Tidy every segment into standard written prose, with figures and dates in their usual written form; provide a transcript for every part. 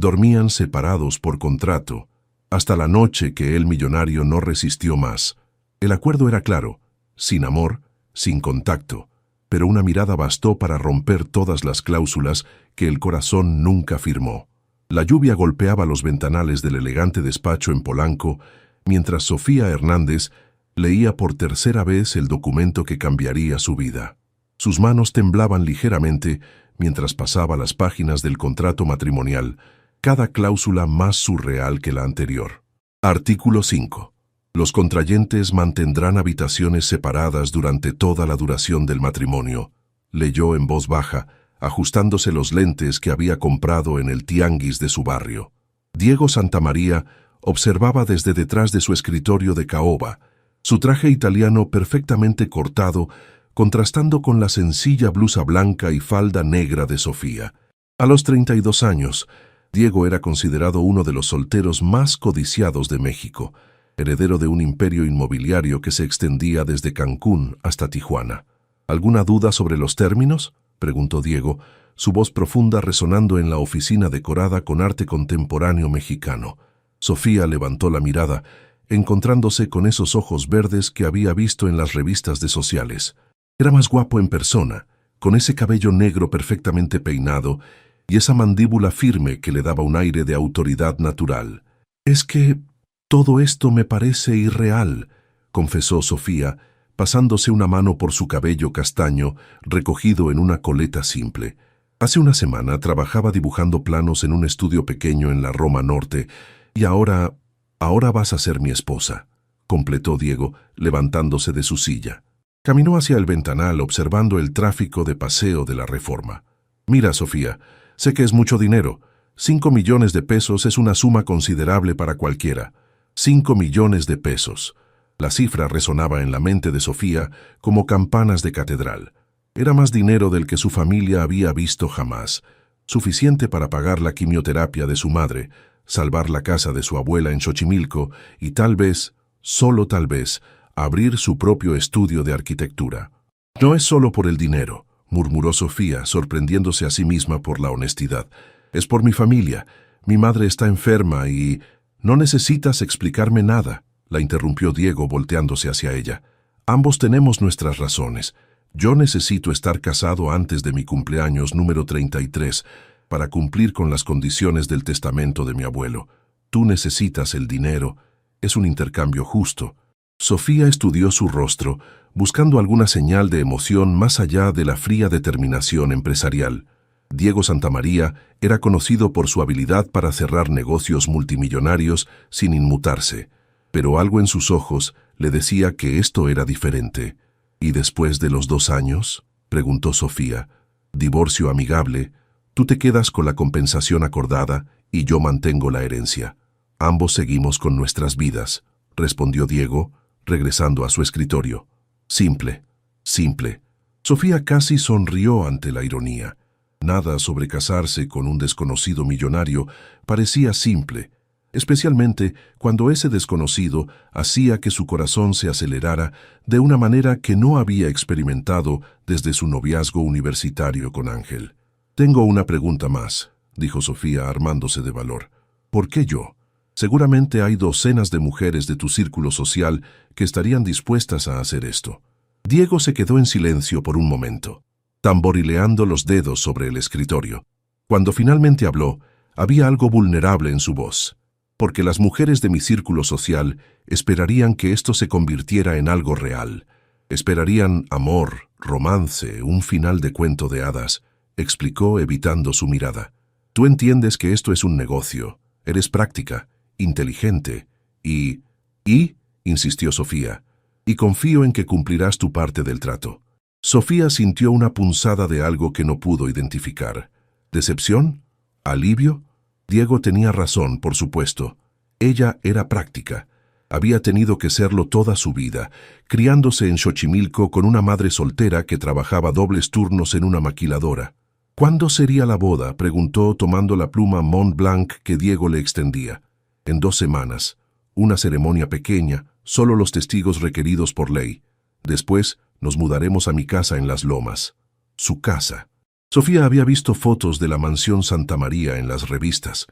Dormían separados por contrato, hasta la noche que el millonario no resistió más. El acuerdo era claro: sin amor, sin contacto, pero una mirada bastó para romper todas las cláusulas que el corazón nunca firmó. La lluvia golpeaba los ventanales del elegante despacho en Polanco, mientras Sofía Hernández leía por tercera vez el documento que cambiaría su vida. Sus manos temblaban ligeramente mientras pasaba las páginas del contrato matrimonial, cada cláusula más surreal que la anterior. Artículo 5. Los contrayentes mantendrán habitaciones separadas durante toda la duración del matrimonio, leyó en voz baja, ajustándose los lentes que había comprado en el tianguis de su barrio. Diego Santamaría observaba desde detrás de su escritorio de caoba, su traje italiano perfectamente cortado, contrastando con la sencilla blusa blanca y falda negra de Sofía. A los 32 años, Diego era considerado uno de los solteros más codiciados de México, heredero de un imperio inmobiliario que se extendía desde Cancún hasta Tijuana. ¿Alguna duda sobre los términos?, preguntó Diego, su voz profunda resonando en la oficina decorada con arte contemporáneo mexicano. Sofía levantó la mirada, encontrándose con esos ojos verdes que había visto en las revistas de sociales. Era más guapo en persona, con ese cabello negro perfectamente peinado y esa mandíbula firme que le daba un aire de autoridad natural. «Es que todo esto me parece irreal», confesó Sofía, pasándose una mano por su cabello castaño recogido en una coleta simple. Hace una semana trabajaba dibujando planos en un estudio pequeño en la Roma Norte y ahora vas a ser mi esposa, completó Diego, levantándose de su silla. Caminó hacia el ventanal observando el tráfico de paseo de la Reforma. «Mira, Sofía, sé que es mucho dinero. 5 millones de pesos es una suma considerable para cualquiera. 5 millones de pesos». La cifra resonaba en la mente de Sofía como campanas de catedral. Era más dinero del que su familia había visto jamás, suficiente para pagar la quimioterapia de su madre, salvar la casa de su abuela en Xochimilco y tal vez, solo tal vez, abrir su propio estudio de arquitectura. «No es solo por el dinero», murmuró Sofía, sorprendiéndose a sí misma por la honestidad. «Es por mi familia. Mi madre está enferma y...» «No necesitas explicarme nada», la interrumpió Diego volteándose hacia ella. «Ambos tenemos nuestras razones. Yo necesito estar casado antes de mi cumpleaños número 33 para cumplir con las condiciones del testamento de mi abuelo. Tú necesitas el dinero. Es un intercambio justo». Sofía estudió su rostro, buscando alguna señal de emoción más allá de la fría determinación empresarial. Diego Santamaría era conocido por su habilidad para cerrar negocios multimillonarios sin inmutarse, pero algo en sus ojos le decía que esto era diferente. «¿Y después de los 2 años?», preguntó Sofía. «Divorcio amigable, tú te quedas con la compensación acordada y yo mantengo la herencia. Ambos seguimos con nuestras vidas», respondió Diego, regresando a su escritorio. «Simple, simple». Sofía casi sonrió ante la ironía. Nada sobre casarse con un desconocido millonario parecía simple, especialmente cuando ese desconocido hacía que su corazón se acelerara de una manera que no había experimentado desde su noviazgo universitario con Ángel. «Tengo una pregunta más», dijo Sofía armándose de valor. «¿Por qué yo? Seguramente hay docenas de mujeres de tu círculo social que estarían dispuestas a hacer esto». Diego se quedó en silencio por un momento, tamborileando los dedos sobre el escritorio. Cuando finalmente habló, había algo vulnerable en su voz. «Porque las mujeres de mi círculo social esperarían que esto se convirtiera en algo real. Esperarían amor, romance, un final de cuento de hadas», explicó evitando su mirada. «Tú entiendes que esto es un negocio. Eres práctica, inteligente y, insistió Sofía, «y confío en que cumplirás tu parte del trato». Sofía sintió una punzada de algo que no pudo identificar. ¿Decepción? ¿Alivio? Diego tenía razón, por supuesto. Ella era práctica. Había tenido que serlo toda su vida, criándose en Xochimilco con una madre soltera que trabajaba dobles turnos en una maquiladora. «¿Cuándo sería la boda?», preguntó tomando la pluma Mont Blanc que Diego le extendía. «En 2 semanas. Una ceremonia pequeña, solo los testigos requeridos por ley. Después nos mudaremos a mi casa en Las Lomas». Su casa. Sofía había visto fotos de la mansión Santamaría en las revistas.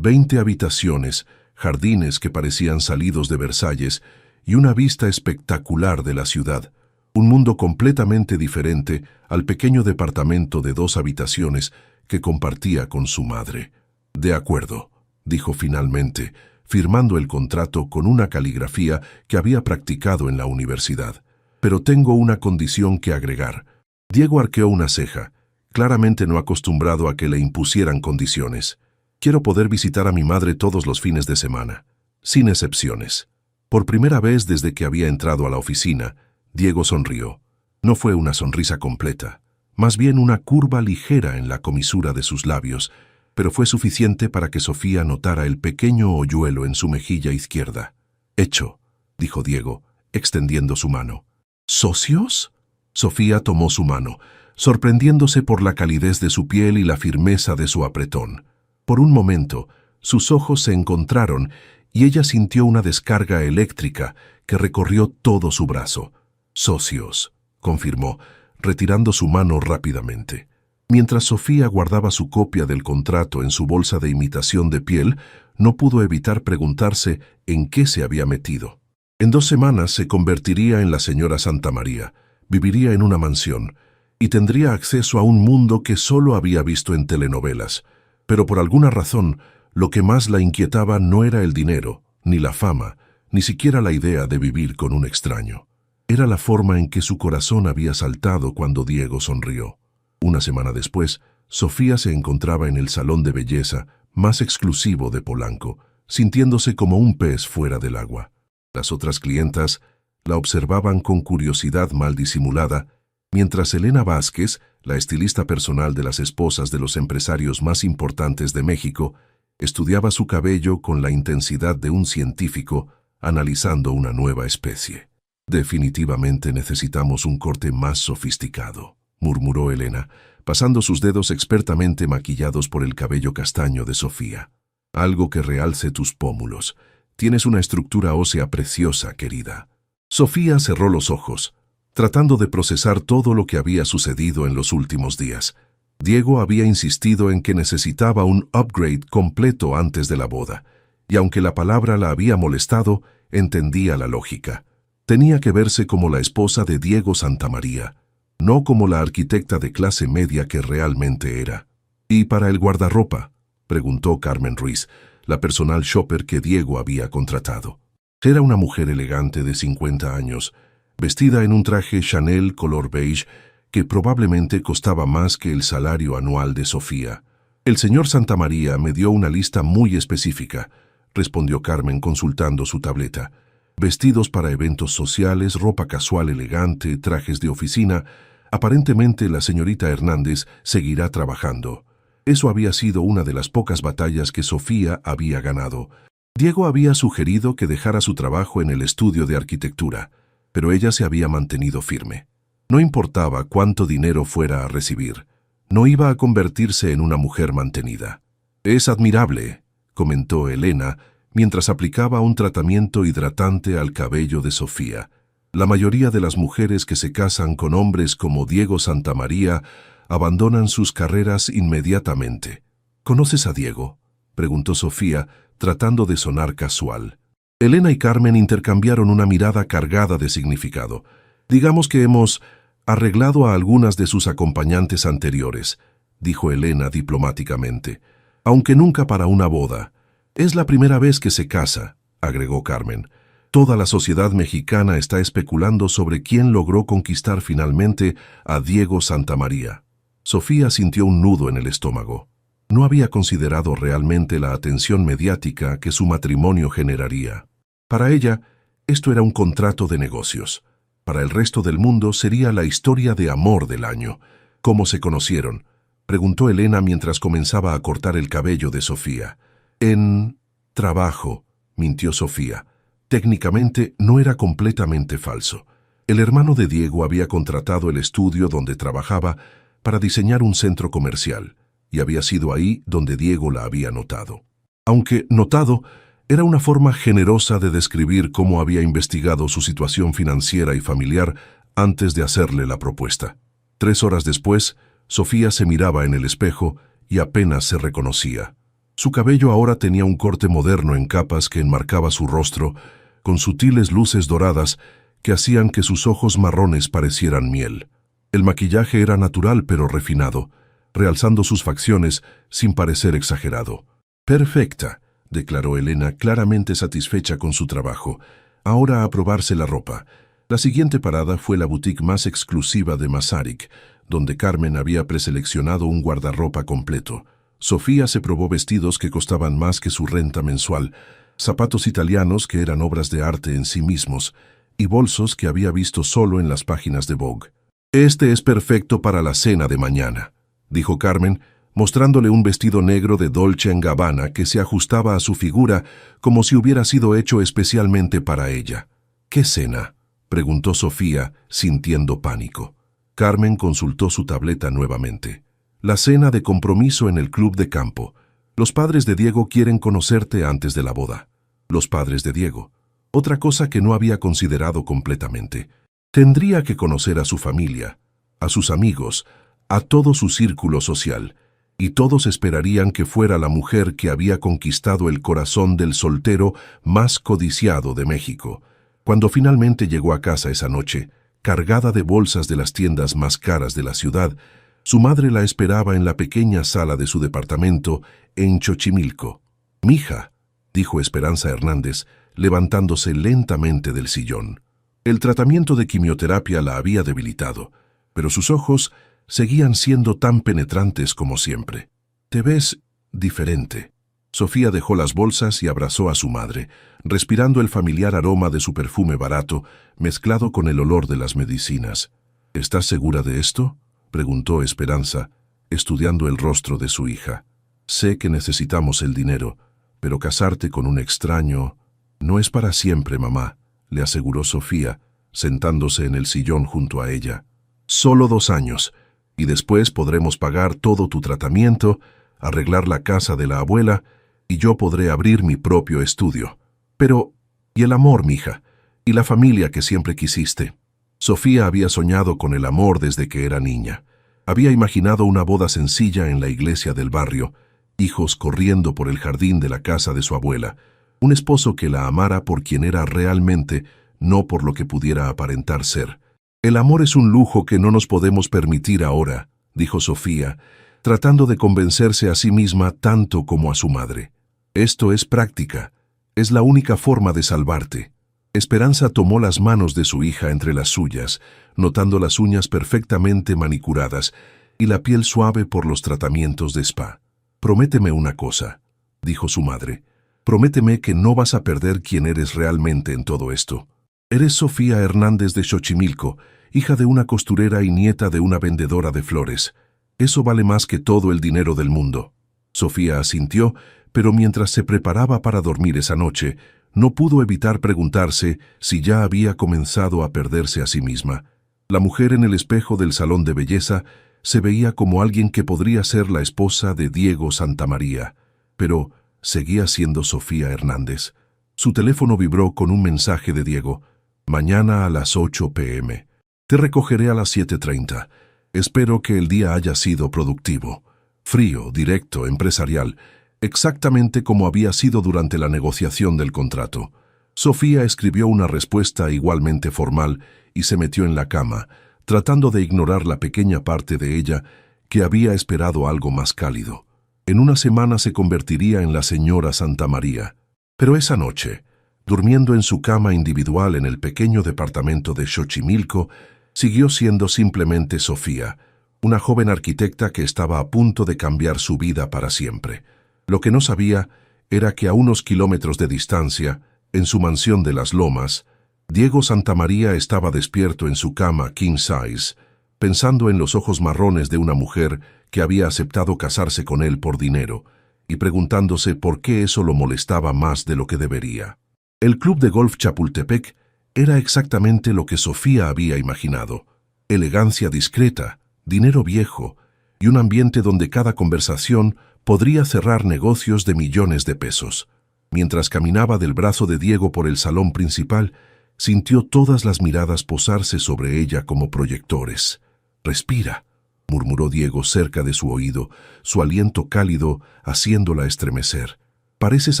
20 habitaciones, jardines que parecían salidos de Versalles y una vista espectacular de la ciudad. Un mundo completamente diferente al pequeño departamento de 2 habitaciones que compartía con su madre. «De acuerdo», dijo finalmente, firmando el contrato con una caligrafía que había practicado en la universidad. «Pero tengo una condición que agregar». Diego arqueó una ceja, claramente no acostumbrado a que le impusieran condiciones. «Quiero poder visitar a mi madre todos los fines de semana, sin excepciones». Por primera vez desde que había entrado a la oficina, Diego sonrió. No fue una sonrisa completa, más bien una curva ligera en la comisura de sus labios, pero fue suficiente para que Sofía notara el pequeño hoyuelo en su mejilla izquierda. «Hecho», dijo Diego, extendiendo su mano. «¿Socios?» Sofía tomó su mano, sorprendiéndose por la calidez de su piel y la firmeza de su apretón. Por un momento, sus ojos se encontraron y ella sintió una descarga eléctrica que recorrió todo su brazo. «Socios», confirmó, retirando su mano rápidamente. Mientras Sofía guardaba su copia del contrato en su bolsa de imitación de piel, no pudo evitar preguntarse en qué se había metido. En 2 semanas se convertiría en la señora Santamaría, viviría en una mansión y tendría acceso a un mundo que solo había visto en telenovelas. Pero por alguna razón, lo que más la inquietaba no era el dinero, ni la fama, ni siquiera la idea de vivir con un extraño. Era la forma en que su corazón había saltado cuando Diego sonrió. Una semana después, Sofía se encontraba en el salón de belleza más exclusivo de Polanco, sintiéndose como un pez fuera del agua. Las otras clientas la observaban con curiosidad mal disimulada, mientras Elena Vázquez, la estilista personal de las esposas de los empresarios más importantes de México, estudiaba su cabello con la intensidad de un científico analizando una nueva especie. «Definitivamente necesitamos un corte más sofisticado», murmuró Elena, pasando sus dedos expertamente maquillados por el cabello castaño de Sofía. «Algo que realce tus pómulos. Tienes una estructura ósea preciosa, querida». Sofía cerró los ojos, tratando de procesar todo lo que había sucedido en los últimos días. Diego había insistido en que necesitaba un upgrade completo antes de la boda, y aunque la palabra la había molestado, entendía la lógica. Tenía que verse como la esposa de Diego Santamaría, no como la arquitecta de clase media que realmente era. «¿Y para el guardarropa?», preguntó Carmen Ruiz, la personal shopper que Diego había contratado. Era una mujer elegante de 50 años, vestida en un traje Chanel color beige que probablemente costaba más que el salario anual de Sofía. «El señor Santamaría me dio una lista muy específica», respondió Carmen consultando su tableta. «Vestidos para eventos sociales, ropa casual elegante, trajes de oficina. Aparentemente la señorita Hernández seguirá trabajando». Eso había sido una de las pocas batallas que Sofía había ganado. Diego había sugerido que dejara su trabajo en el estudio de arquitectura, pero ella se había mantenido firme. No importaba cuánto dinero fuera a recibir, no iba a convertirse en una mujer mantenida. «Es admirable», comentó Elena, mientras aplicaba un tratamiento hidratante al cabello de Sofía. «La mayoría de las mujeres que se casan con hombres como Diego Santamaría abandonan sus carreras inmediatamente». «¿Conoces a Diego?», preguntó Sofía, tratando de sonar casual. Elena y Carmen intercambiaron una mirada cargada de significado. «Digamos que hemos arreglado a algunas de sus acompañantes anteriores», dijo Elena diplomáticamente, «aunque nunca para una boda. Es la primera vez que se casa», agregó Carmen. «Toda la sociedad mexicana está especulando sobre quién logró conquistar finalmente a Diego Santamaría». Sofía sintió un nudo en el estómago. No había considerado realmente la atención mediática que su matrimonio generaría. Para ella, esto era un contrato de negocios. Para el resto del mundo sería la historia de amor del año. «¿Cómo se conocieron?», preguntó Elena mientras comenzaba a cortar el cabello de Sofía. «En trabajo», mintió Sofía. Técnicamente no era completamente falso. El hermano de Diego había contratado el estudio donde trabajaba para diseñar un centro comercial, y había sido ahí donde Diego la había notado. Aunque notado era una forma generosa de describir cómo había investigado su situación financiera y familiar antes de hacerle la propuesta. 3 horas después, Sofía se miraba en el espejo y apenas se reconocía. Su cabello ahora tenía un corte moderno en capas que enmarcaba su rostro, con sutiles luces doradas que hacían que sus ojos marrones parecieran miel. El maquillaje era natural pero refinado, realzando sus facciones sin parecer exagerado. «Perfecta», declaró Elena, claramente satisfecha con su trabajo. «Ahora a probarse la ropa». La siguiente parada fue la boutique más exclusiva de Masaryk, donde Carmen había preseleccionado un guardarropa completo. Sofía se probó vestidos que costaban más que su renta mensual, zapatos italianos que eran obras de arte en sí mismos, y bolsos que había visto solo en las páginas de Vogue. «Este es perfecto para la cena de mañana», dijo Carmen, mostrándole un vestido negro de Dolce & Gabbana que se ajustaba a su figura como si hubiera sido hecho especialmente para ella. «¿Qué cena?», preguntó Sofía, sintiendo pánico. Carmen consultó su tableta nuevamente. «La cena de compromiso en el club de campo. Los padres de Diego quieren conocerte antes de la boda». Los padres de Diego. Otra cosa que no había considerado completamente. Tendría que conocer a su familia, a sus amigos, a todo su círculo social, y todos esperarían que fuera la mujer que había conquistado el corazón del soltero más codiciado de México. Cuando finalmente llegó a casa esa noche, cargada de bolsas de las tiendas más caras de la ciudad, su madre la esperaba en la pequeña sala de su departamento en Xochimilco. «Mija», dijo Esperanza Hernández, levantándose lentamente del sillón. El tratamiento de quimioterapia la había debilitado, pero sus ojos seguían siendo tan penetrantes como siempre. «Te ves diferente». Sofía dejó las bolsas y abrazó a su madre, respirando el familiar aroma de su perfume barato, mezclado con el olor de las medicinas. «¿Estás segura de esto?», preguntó Esperanza, estudiando el rostro de su hija. «Sé que necesitamos el dinero, pero casarte con un extraño no es para siempre, mamá», le aseguró Sofía, sentándose en el sillón junto a ella. «Solo 2 años, y después podremos pagar todo tu tratamiento, arreglar la casa de la abuela, y yo podré abrir mi propio estudio. Pero, ¿y el amor, mija? ¿Y la familia que siempre quisiste?». Sofía había soñado con el amor desde que era niña. Había imaginado una boda sencilla en la iglesia del barrio, hijos corriendo por el jardín de la casa de su abuela, un esposo que la amara por quien era realmente, no por lo que pudiera aparentar ser. «El amor es un lujo que no nos podemos permitir ahora», dijo Sofía, tratando de convencerse a sí misma tanto como a su madre. «Esto es práctica. Es la única forma de salvarte». Esperanza tomó las manos de su hija entre las suyas, notando las uñas perfectamente manicuradas y la piel suave por los tratamientos de spa. «Prométeme una cosa», dijo su madre. «Prométeme que no vas a perder quién eres realmente en todo esto. Eres Sofía Hernández de Xochimilco, hija de una costurera y nieta de una vendedora de flores. Eso vale más que todo el dinero del mundo». Sofía asintió, pero mientras se preparaba para dormir esa noche, no pudo evitar preguntarse si ya había comenzado a perderse a sí misma. La mujer en el espejo del salón de belleza se veía como alguien que podría ser la esposa de Diego Santamaría, pero seguía siendo Sofía Hernández. Su teléfono vibró con un mensaje de Diego. «Mañana a las 8 p.m. Te recogeré a las 7:30. Espero que el día haya sido productivo». Frío, directo, empresarial, exactamente como había sido durante la negociación del contrato. Sofía escribió una respuesta igualmente formal y se metió en la cama, tratando de ignorar la pequeña parte de ella que había esperado algo más cálido. En una semana se convertiría en la señora Santamaría. Pero esa noche, durmiendo en su cama individual en el pequeño departamento de Xochimilco, siguió siendo simplemente Sofía, una joven arquitecta que estaba a punto de cambiar su vida para siempre. Lo que no sabía era que a unos kilómetros de distancia, en su mansión de Las Lomas, Diego Santamaría estaba despierto en su cama king size, pensando en los ojos marrones de una mujer que había aceptado casarse con él por dinero, y preguntándose por qué eso lo molestaba más de lo que debería. El club de golf Chapultepec era exactamente lo que Sofía había imaginado: elegancia discreta, dinero viejo y un ambiente donde cada conversación podría cerrar negocios de millones de pesos. Mientras caminaba del brazo de Diego por el salón principal, sintió todas las miradas posarse sobre ella como proyectores. «Respira», murmuró Diego cerca de su oído, su aliento cálido haciéndola estremecer. Pareces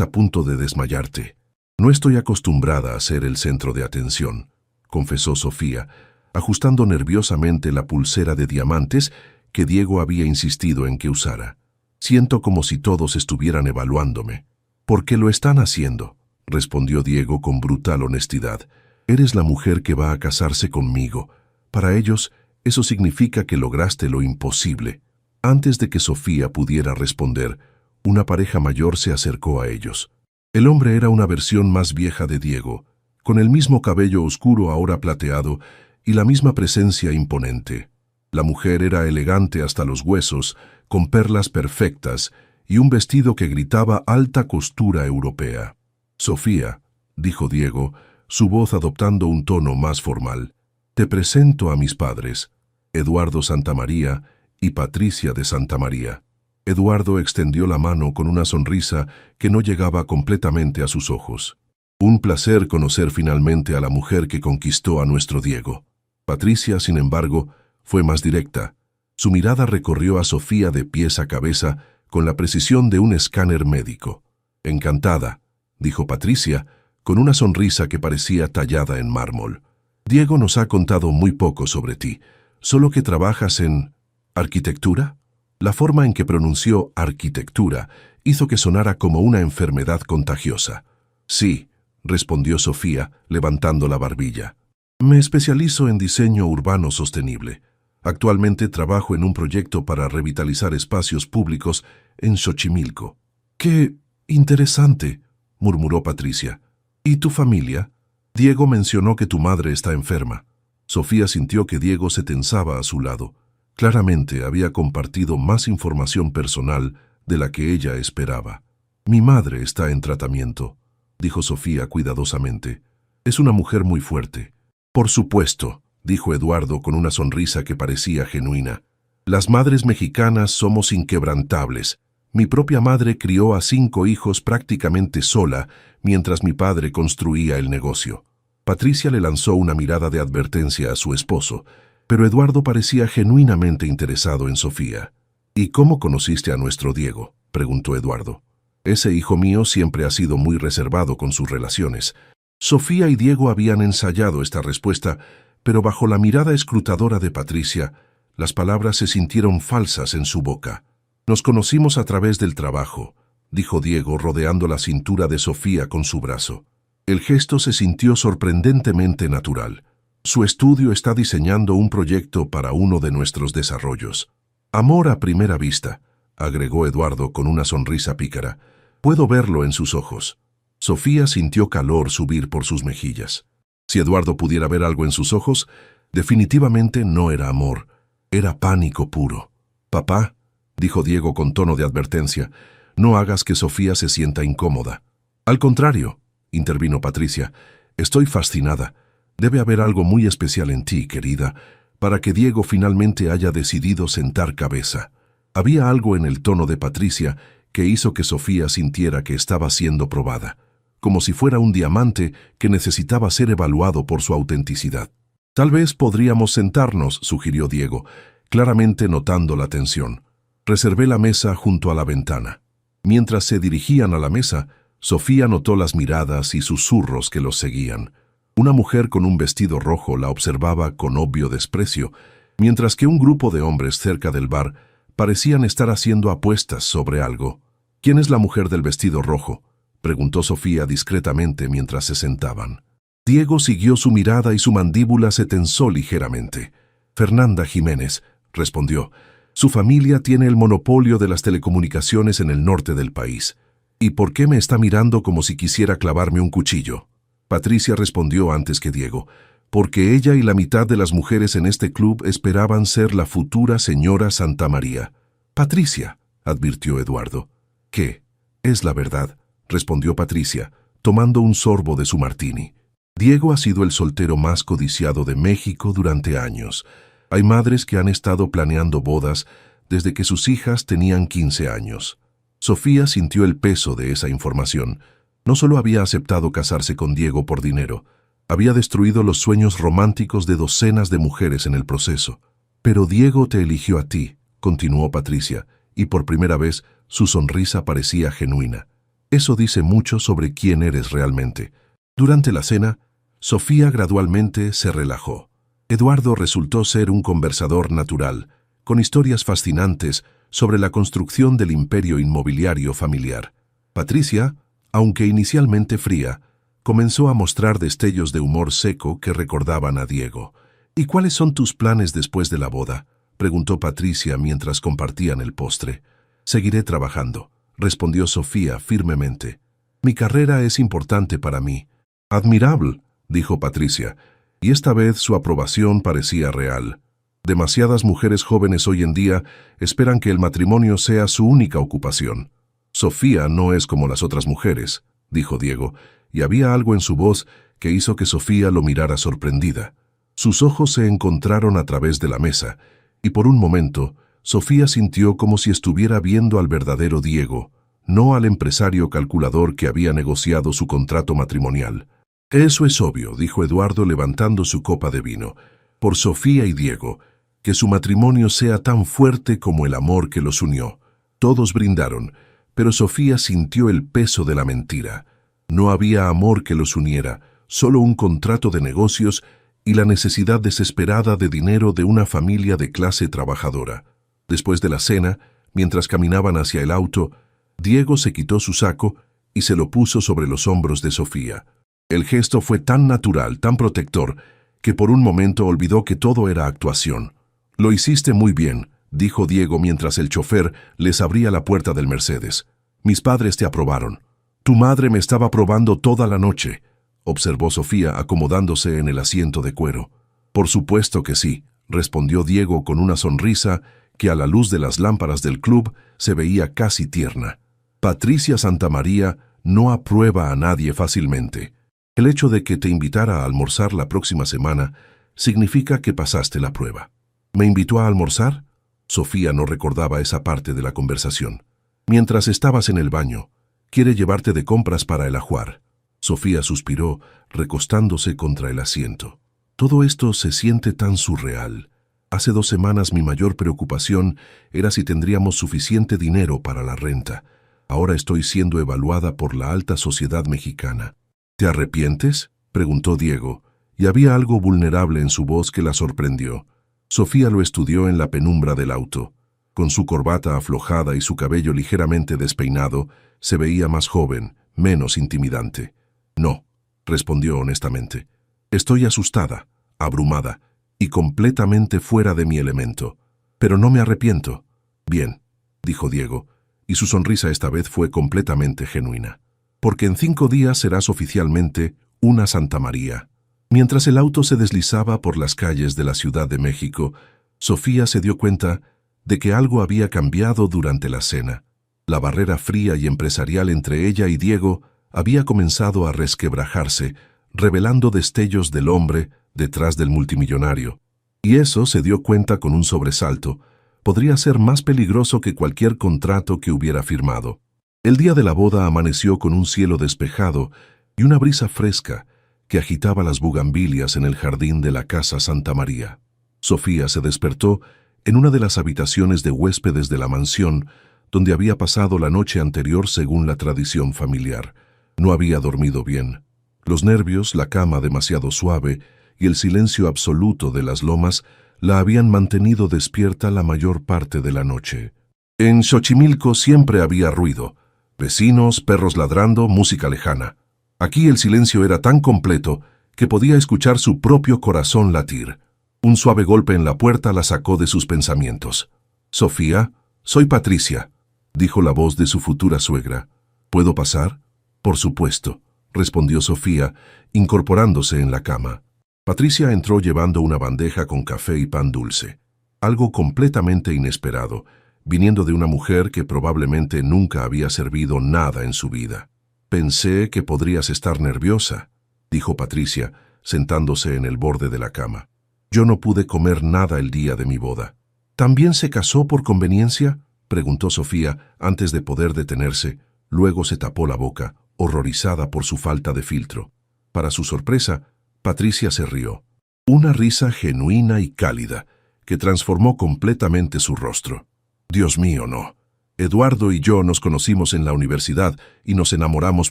a punto de desmayarte. No estoy acostumbrada a ser el centro de atención, confesó Sofía, ajustando nerviosamente la pulsera de diamantes que Diego había insistido en que usara. Siento como si todos estuvieran evaluándome. ¿Por qué lo están haciendo?, respondió Diego con brutal honestidad. Eres la mujer que va a casarse conmigo. Para ellos, eso significa que lograste lo imposible. Antes de que Sofía pudiera responder, una pareja mayor se acercó a ellos. El hombre era una versión más vieja de Diego, con el mismo cabello oscuro ahora plateado y la misma presencia imponente. La mujer era elegante hasta los huesos, con perlas perfectas y un vestido que gritaba alta costura europea. Sofía, dijo Diego, su voz adoptando un tono más formal, te presento a mis padres, Eduardo Santamaría y Patricia de Santamaría. Eduardo extendió la mano con una sonrisa que no llegaba completamente a sus ojos. Un placer conocer finalmente a la mujer que conquistó a nuestro Diego. Patricia, sin embargo, fue más directa. Su mirada recorrió a Sofía de pies a cabeza con la precisión de un escáner médico. Encantada, dijo Patricia, con una sonrisa que parecía tallada en mármol. Diego nos ha contado muy poco sobre ti, solo que trabajas en ¿arquitectura? La forma en que pronunció arquitectura hizo que sonara como una enfermedad contagiosa. Sí, respondió Sofía, levantando la barbilla. Me especializo en diseño urbano sostenible. Actualmente trabajo en un proyecto para revitalizar espacios públicos en Xochimilco. ¡Qué interesante!, murmuró Patricia. ¿Y tu familia? Diego mencionó que tu madre está enferma. Sofía sintió que Diego se tensaba a su lado. Claramente había compartido más información personal de la que ella esperaba. Mi madre está en tratamiento, dijo Sofía cuidadosamente. Es una mujer muy fuerte. Por supuesto, dijo Eduardo con una sonrisa que parecía genuina. Las madres mexicanas somos inquebrantables. Mi propia madre crió a 5 hijos prácticamente sola mientras mi padre construía el negocio. Patricia le lanzó una mirada de advertencia a su esposo, pero Eduardo parecía genuinamente interesado en Sofía. ¿Y cómo conociste a nuestro Diego?, preguntó Eduardo. Ese hijo mío siempre ha sido muy reservado con sus relaciones. Sofía y Diego habían ensayado esta respuesta, pero bajo la mirada escrutadora de Patricia, las palabras se sintieron falsas en su boca. Nos conocimos a través del trabajo, dijo Diego rodeando la cintura de Sofía con su brazo. El gesto se sintió sorprendentemente natural. Su estudio está diseñando un proyecto para uno de nuestros desarrollos. Amor a primera vista, agregó Eduardo con una sonrisa pícara. Puedo verlo en sus ojos. Sofía sintió calor subir por sus mejillas. Si Eduardo pudiera ver algo en sus ojos, definitivamente no era amor, era pánico puro. Papá, dijo Diego con tono de advertencia, no hagas que Sofía se sienta incómoda. Al contrario, intervino Patricia, estoy fascinada. Debe haber algo muy especial en ti, querida, para que Diego finalmente haya decidido sentar cabeza. Había algo en el tono de Patricia que hizo que Sofía sintiera que estaba siendo probada, como si fuera un diamante que necesitaba ser evaluado por su autenticidad. Tal vez podríamos sentarnos, sugirió Diego, claramente notando la tensión. Reservé la mesa junto a la ventana. Mientras se dirigían a la mesa, Sofía notó las miradas y susurros que los seguían. Una mujer con un vestido rojo la observaba con obvio desprecio, mientras que un grupo de hombres cerca del bar parecían estar haciendo apuestas sobre algo. ¿Quién es la mujer del vestido rojo?, preguntó Sofía discretamente mientras se sentaban. Diego siguió su mirada y su mandíbula se tensó ligeramente. Fernanda Jiménez, respondió. Su familia tiene el monopolio de las telecomunicaciones en el norte del país. ¿Y por qué me está mirando como si quisiera clavarme un cuchillo? Patricia respondió antes que Diego, porque ella y la mitad de las mujeres en este club esperaban ser la futura señora Santamaría. Patricia, advirtió Eduardo. ¿Qué? Es la verdad, respondió Patricia, tomando un sorbo de su martini. Diego ha sido el soltero más codiciado de México durante años. Hay madres que han estado planeando bodas desde que sus hijas tenían 15 años. Sofía sintió el peso de esa información. No solo había aceptado casarse con Diego por dinero, había destruido los sueños románticos de docenas de mujeres en el proceso. Pero Diego te eligió a ti, continuó Patricia, y por primera vez su sonrisa parecía genuina. Eso dice mucho sobre quién eres realmente. Durante la cena, Sofía gradualmente se relajó. Eduardo resultó ser un conversador natural, con historias fascinantes sobre la construcción del imperio inmobiliario familiar. Patricia, aunque inicialmente fría, comenzó a mostrar destellos de humor seco que recordaban a Diego. ¿Y cuáles son tus planes después de la boda?, preguntó Patricia mientras compartían el postre. Seguiré trabajando, respondió Sofía firmemente. Mi carrera es importante para mí. Admirable, dijo Patricia, y esta vez su aprobación parecía real. Demasiadas mujeres jóvenes hoy en día esperan que el matrimonio sea su única ocupación. Sofía no es como las otras mujeres, dijo Diego, y había algo en su voz que hizo que Sofía lo mirara sorprendida. Sus ojos se encontraron a través de la mesa, y por un momento Sofía sintió como si estuviera viendo al verdadero Diego, no al empresario calculador que había negociado su contrato matrimonial. Eso es obvio, dijo Eduardo levantando su copa de vino, por Sofía y Diego, que su matrimonio sea tan fuerte como el amor que los unió. Todos brindaron, pero Sofía sintió el peso de la mentira. No había amor que los uniera, solo un contrato de negocios y la necesidad desesperada de dinero de una familia de clase trabajadora. Después de la cena, mientras caminaban hacia el auto, Diego se quitó su saco y se lo puso sobre los hombros de Sofía. El gesto fue tan natural, tan protector, que por un momento olvidó que todo era actuación. Lo hiciste muy bien, dijo Diego mientras el chofer les abría la puerta del Mercedes. Mis padres te aprobaron. Tu madre me estaba probando toda la noche, observó Sofía acomodándose en el asiento de cuero. Por supuesto que sí, respondió Diego con una sonrisa que a la luz de las lámparas del club se veía casi tierna. Patricia Santamaría no aprueba a nadie fácilmente. El hecho de que te invitara a almorzar la próxima semana significa que pasaste la prueba. ¿Me invitó a almorzar? Sofía no recordaba esa parte de la conversación. Mientras estabas en el baño, quiere llevarte de compras para el ajuar. Sofía suspiró, recostándose contra el asiento. Todo esto se siente tan surreal. Hace 2 semanas mi mayor preocupación era si tendríamos suficiente dinero para la renta. Ahora estoy siendo evaluada por la alta sociedad mexicana. ¿Te arrepientes?, preguntó Diego, y había algo vulnerable en su voz que la sorprendió. Sofía lo estudió en la penumbra del auto. Con su corbata aflojada y su cabello ligeramente despeinado, se veía más joven, menos intimidante. No, respondió honestamente. Estoy asustada, abrumada y completamente fuera de mi elemento. Pero no me arrepiento. Bien, dijo Diego, y su sonrisa esta vez fue completamente genuina. Porque en 5 días serás oficialmente una Santamaría. Mientras el auto se deslizaba por las calles de la Ciudad de México, Sofía se dio cuenta de que algo había cambiado durante la cena. La barrera fría y empresarial entre ella y Diego había comenzado a resquebrajarse, revelando destellos del hombre detrás del multimillonario. Y eso, se dio cuenta con un sobresalto, podría ser más peligroso que cualquier contrato que hubiera firmado. El día de la boda amaneció con un cielo despejado y una brisa fresca que agitaba las bugambilias en el jardín de la casa Santamaría. Sofía se despertó en una de las habitaciones de huéspedes de la mansión, donde había pasado la noche anterior según la tradición familiar. No había dormido bien. Los nervios, la cama demasiado suave y el silencio absoluto de las lomas la habían mantenido despierta la mayor parte de la noche. En Xochimilco siempre había ruido. Vecinos, perros ladrando, música lejana. Aquí el silencio era tan completo que podía escuchar su propio corazón latir. Un suave golpe en la puerta la sacó de sus pensamientos. «Sofía, soy Patricia», dijo la voz de su futura suegra. «¿Puedo pasar?» «Por supuesto», respondió Sofía, incorporándose en la cama. Patricia entró llevando una bandeja con café y pan dulce. Algo completamente inesperado, viniendo de una mujer que probablemente nunca había servido nada en su vida. «Pensé que podrías estar nerviosa», dijo Patricia, sentándose en el borde de la cama. «Yo no pude comer nada el día de mi boda». «¿También se casó por conveniencia?», preguntó Sofía antes de poder detenerse. Luego se tapó la boca, horrorizada por su falta de filtro. Para su sorpresa, Patricia se rió. Una risa genuina y cálida, que transformó completamente su rostro. Dios mío, no. Eduardo y yo nos conocimos en la universidad y nos enamoramos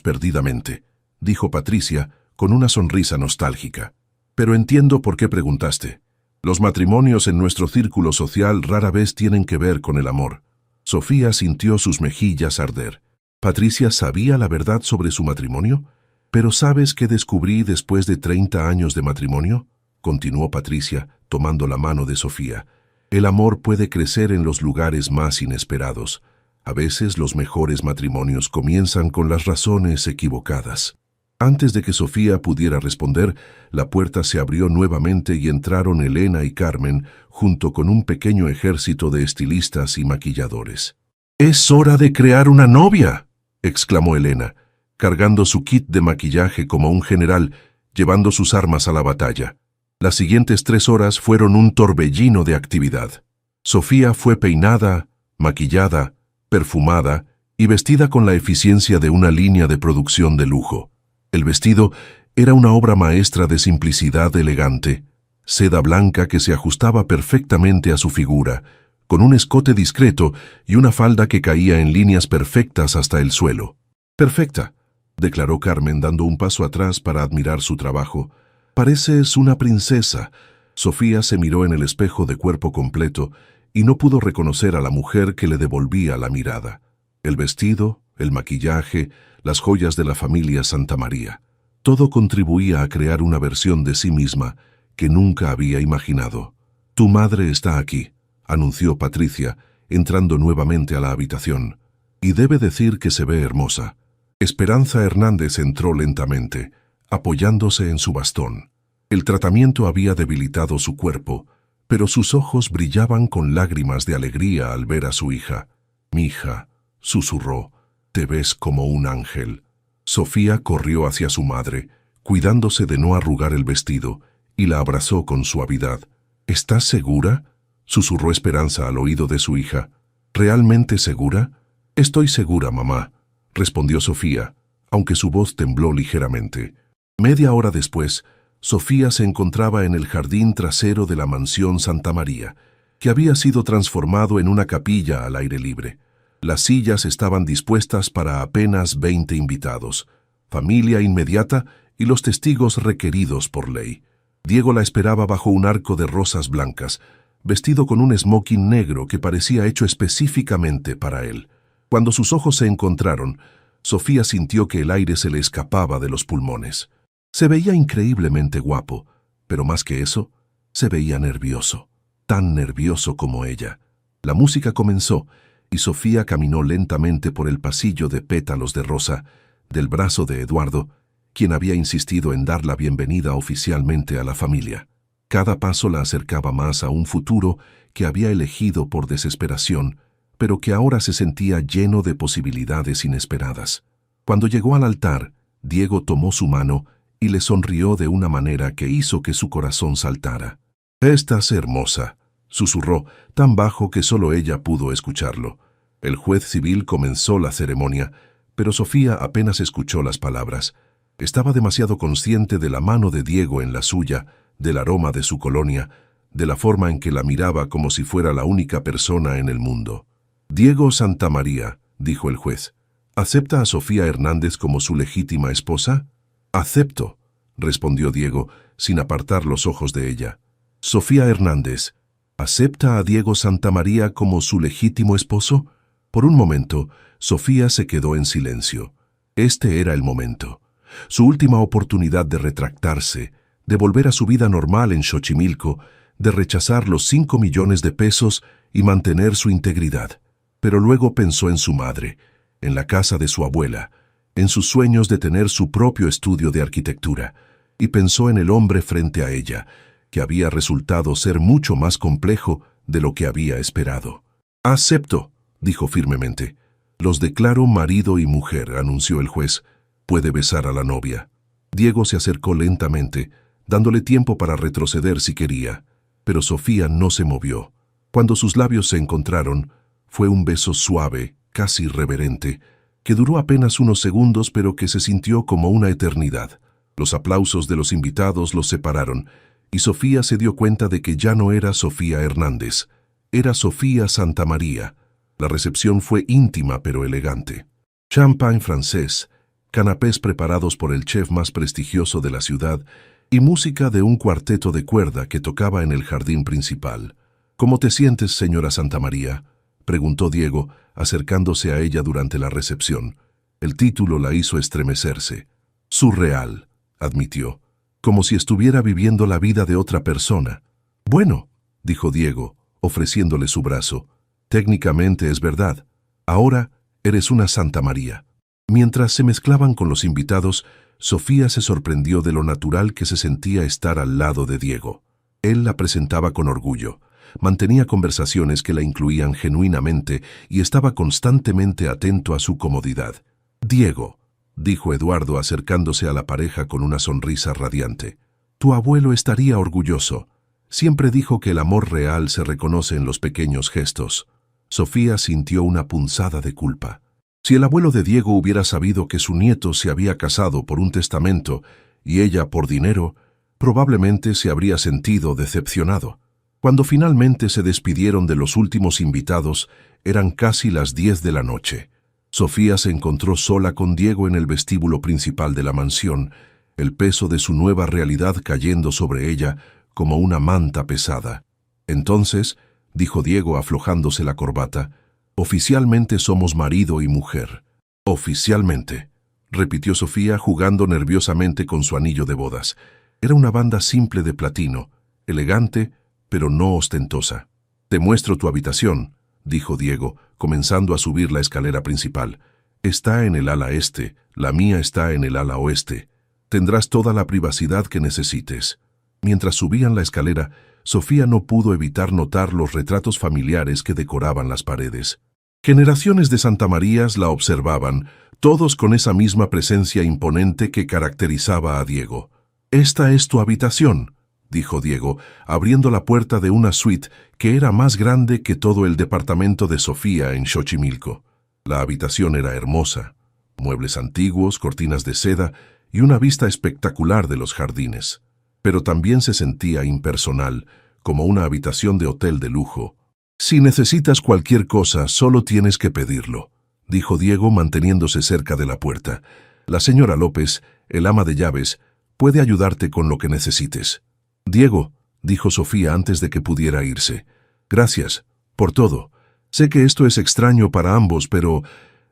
perdidamente, dijo Patricia con una sonrisa nostálgica. Pero entiendo por qué preguntaste. Los matrimonios en nuestro círculo social rara vez tienen que ver con el amor. Sofía sintió sus mejillas arder. ¿Patricia sabía la verdad sobre su matrimonio? ¿Pero sabes qué descubrí después de 30 años de matrimonio? Continuó Patricia, tomando la mano de Sofía. El amor puede crecer en los lugares más inesperados. A veces los mejores matrimonios comienzan con las razones equivocadas. Antes de que Sofía pudiera responder, la puerta se abrió nuevamente y entraron Elena y Carmen junto con un pequeño ejército de estilistas y maquilladores. «¡Es hora de crear una novia!», exclamó Elena, cargando su kit de maquillaje como un general, llevando sus armas a la batalla. Las siguientes 3 horas fueron un torbellino de actividad. Sofía fue peinada, maquillada, perfumada y vestida con la eficiencia de una línea de producción de lujo. El vestido era una obra maestra de simplicidad elegante, seda blanca que se ajustaba perfectamente a su figura, con un escote discreto y una falda que caía en líneas perfectas hasta el suelo. «Perfecta», declaró Carmen dando un paso atrás para admirar su trabajo. «Pareces una princesa». Sofía se miró en el espejo de cuerpo completo y no pudo reconocer a la mujer que le devolvía la mirada. El vestido, el maquillaje, las joyas de la familia Santamaría. Todo contribuía a crear una versión de sí misma que nunca había imaginado. «Tu madre está aquí», anunció Patricia, entrando nuevamente a la habitación. «Y debe decir que se ve hermosa». Esperanza Hernández entró lentamente, apoyándose en su bastón. El tratamiento había debilitado su cuerpo, pero sus ojos brillaban con lágrimas de alegría al ver a su hija. «Mija», susurró, «te ves como un ángel». Sofía corrió hacia su madre, cuidándose de no arrugar el vestido, y la abrazó con suavidad. «¿Estás segura?», susurró Esperanza al oído de su hija. «¿Realmente segura?». «Estoy segura, mamá», respondió Sofía, aunque su voz tembló ligeramente. Media hora después, Sofía se encontraba en el jardín trasero de la mansión Santamaría, que había sido transformado en una capilla al aire libre. Las sillas estaban dispuestas para apenas 20 invitados, familia inmediata y los testigos requeridos por ley. Diego la esperaba bajo un arco de rosas blancas, vestido con un smoking negro que parecía hecho específicamente para él. Cuando sus ojos se encontraron, Sofía sintió que el aire se le escapaba de los pulmones. Se veía increíblemente guapo, pero más que eso, se veía nervioso, tan nervioso como ella. La música comenzó, y Sofía caminó lentamente por el pasillo de pétalos de rosa, del brazo de Eduardo, quien había insistido en dar la bienvenida oficialmente a la familia. Cada paso la acercaba más a un futuro que había elegido por desesperación, pero que ahora se sentía lleno de posibilidades inesperadas. Cuando llegó al altar, Diego tomó su mano y le sonrió de una manera que hizo que su corazón saltara. «Estás hermosa», susurró, tan bajo que solo ella pudo escucharlo. El juez civil comenzó la ceremonia, pero Sofía apenas escuchó las palabras. Estaba demasiado consciente de la mano de Diego en la suya, del aroma de su colonia, de la forma en que la miraba como si fuera la única persona en el mundo. «Diego Santamaría», dijo el juez, «¿acepta a Sofía Hernández como su legítima esposa?». «Acepto», respondió Diego, sin apartar los ojos de ella. «Sofía Hernández, ¿acepta a Diego Santamaría como su legítimo esposo?». Por un momento, Sofía se quedó en silencio. Este era el momento. Su última oportunidad de retractarse, de volver a su vida normal en Xochimilco, de rechazar los 5 millones de pesos y mantener su integridad. Pero luego pensó en su madre, en la casa de su abuela, en sus sueños de tener su propio estudio de arquitectura, y pensó en el hombre frente a ella, que había resultado ser mucho más complejo de lo que había esperado. «Acepto», dijo firmemente. «Los declaro marido y mujer», anunció el juez. «Puede besar a la novia». Diego se acercó lentamente, dándole tiempo para retroceder si quería, pero Sofía no se movió. Cuando sus labios se encontraron, fue un beso suave, casi reverente, que duró apenas unos segundos pero que se sintió como una eternidad. Los aplausos de los invitados los separaron, y Sofía se dio cuenta de que ya no era Sofía Hernández, era Sofía Santamaría. La recepción fue íntima pero elegante. Champagne francés, canapés preparados por el chef más prestigioso de la ciudad y música de un cuarteto de cuerda que tocaba en el jardín principal. «¿Cómo te sientes, señora Santamaría?», preguntó Diego, acercándose a ella durante la recepción. El título la hizo estremecerse. «Surreal», admitió, como si estuviera viviendo la vida de otra persona. «Bueno», dijo Diego, ofreciéndole su brazo, «técnicamente es verdad. Ahora eres una Santamaría». Mientras se mezclaban con los invitados, Sofía se sorprendió de lo natural que se sentía estar al lado de Diego. Él la presentaba con orgullo, mantenía conversaciones que la incluían genuinamente y estaba constantemente atento a su comodidad. «Diego», dijo Eduardo acercándose a la pareja con una sonrisa radiante, «tu abuelo estaría orgulloso. Siempre dijo que el amor real se reconoce en los pequeños gestos». Sofía sintió una punzada de culpa. Si el abuelo de Diego hubiera sabido que su nieto se había casado por un testamento y ella por dinero, probablemente se habría sentido decepcionado. Cuando finalmente se despidieron de los últimos invitados, eran casi las 10 de la noche. Sofía se encontró sola con Diego en el vestíbulo principal de la mansión, el peso de su nueva realidad cayendo sobre ella como una manta pesada. «Entonces», dijo Diego aflojándose la corbata, «oficialmente somos marido y mujer». «Oficialmente», repitió Sofía jugando nerviosamente con su anillo de bodas. Era una banda simple de platino, elegante, pero no ostentosa. «Te muestro tu habitación», dijo Diego, comenzando a subir la escalera principal. «Está en el ala este, la mía está en el ala oeste. Tendrás toda la privacidad que necesites». Mientras subían la escalera, Sofía no pudo evitar notar los retratos familiares que decoraban las paredes. Generaciones de Santamarías la observaban, todos con esa misma presencia imponente que caracterizaba a Diego. «Esta es tu habitación», dijo Diego, abriendo la puerta de una suite que era más grande que todo el departamento de Sofía en Xochimilco. La habitación era hermosa, muebles antiguos, cortinas de seda y una vista espectacular de los jardines. Pero también se sentía impersonal, como una habitación de hotel de lujo. «Si necesitas cualquier cosa, solo tienes que pedirlo», dijo Diego manteniéndose cerca de la puerta. «La señora López, el ama de llaves, puede ayudarte con lo que necesites». «Diego», dijo Sofía antes de que pudiera irse, «gracias por todo. Sé que esto es extraño para ambos, pero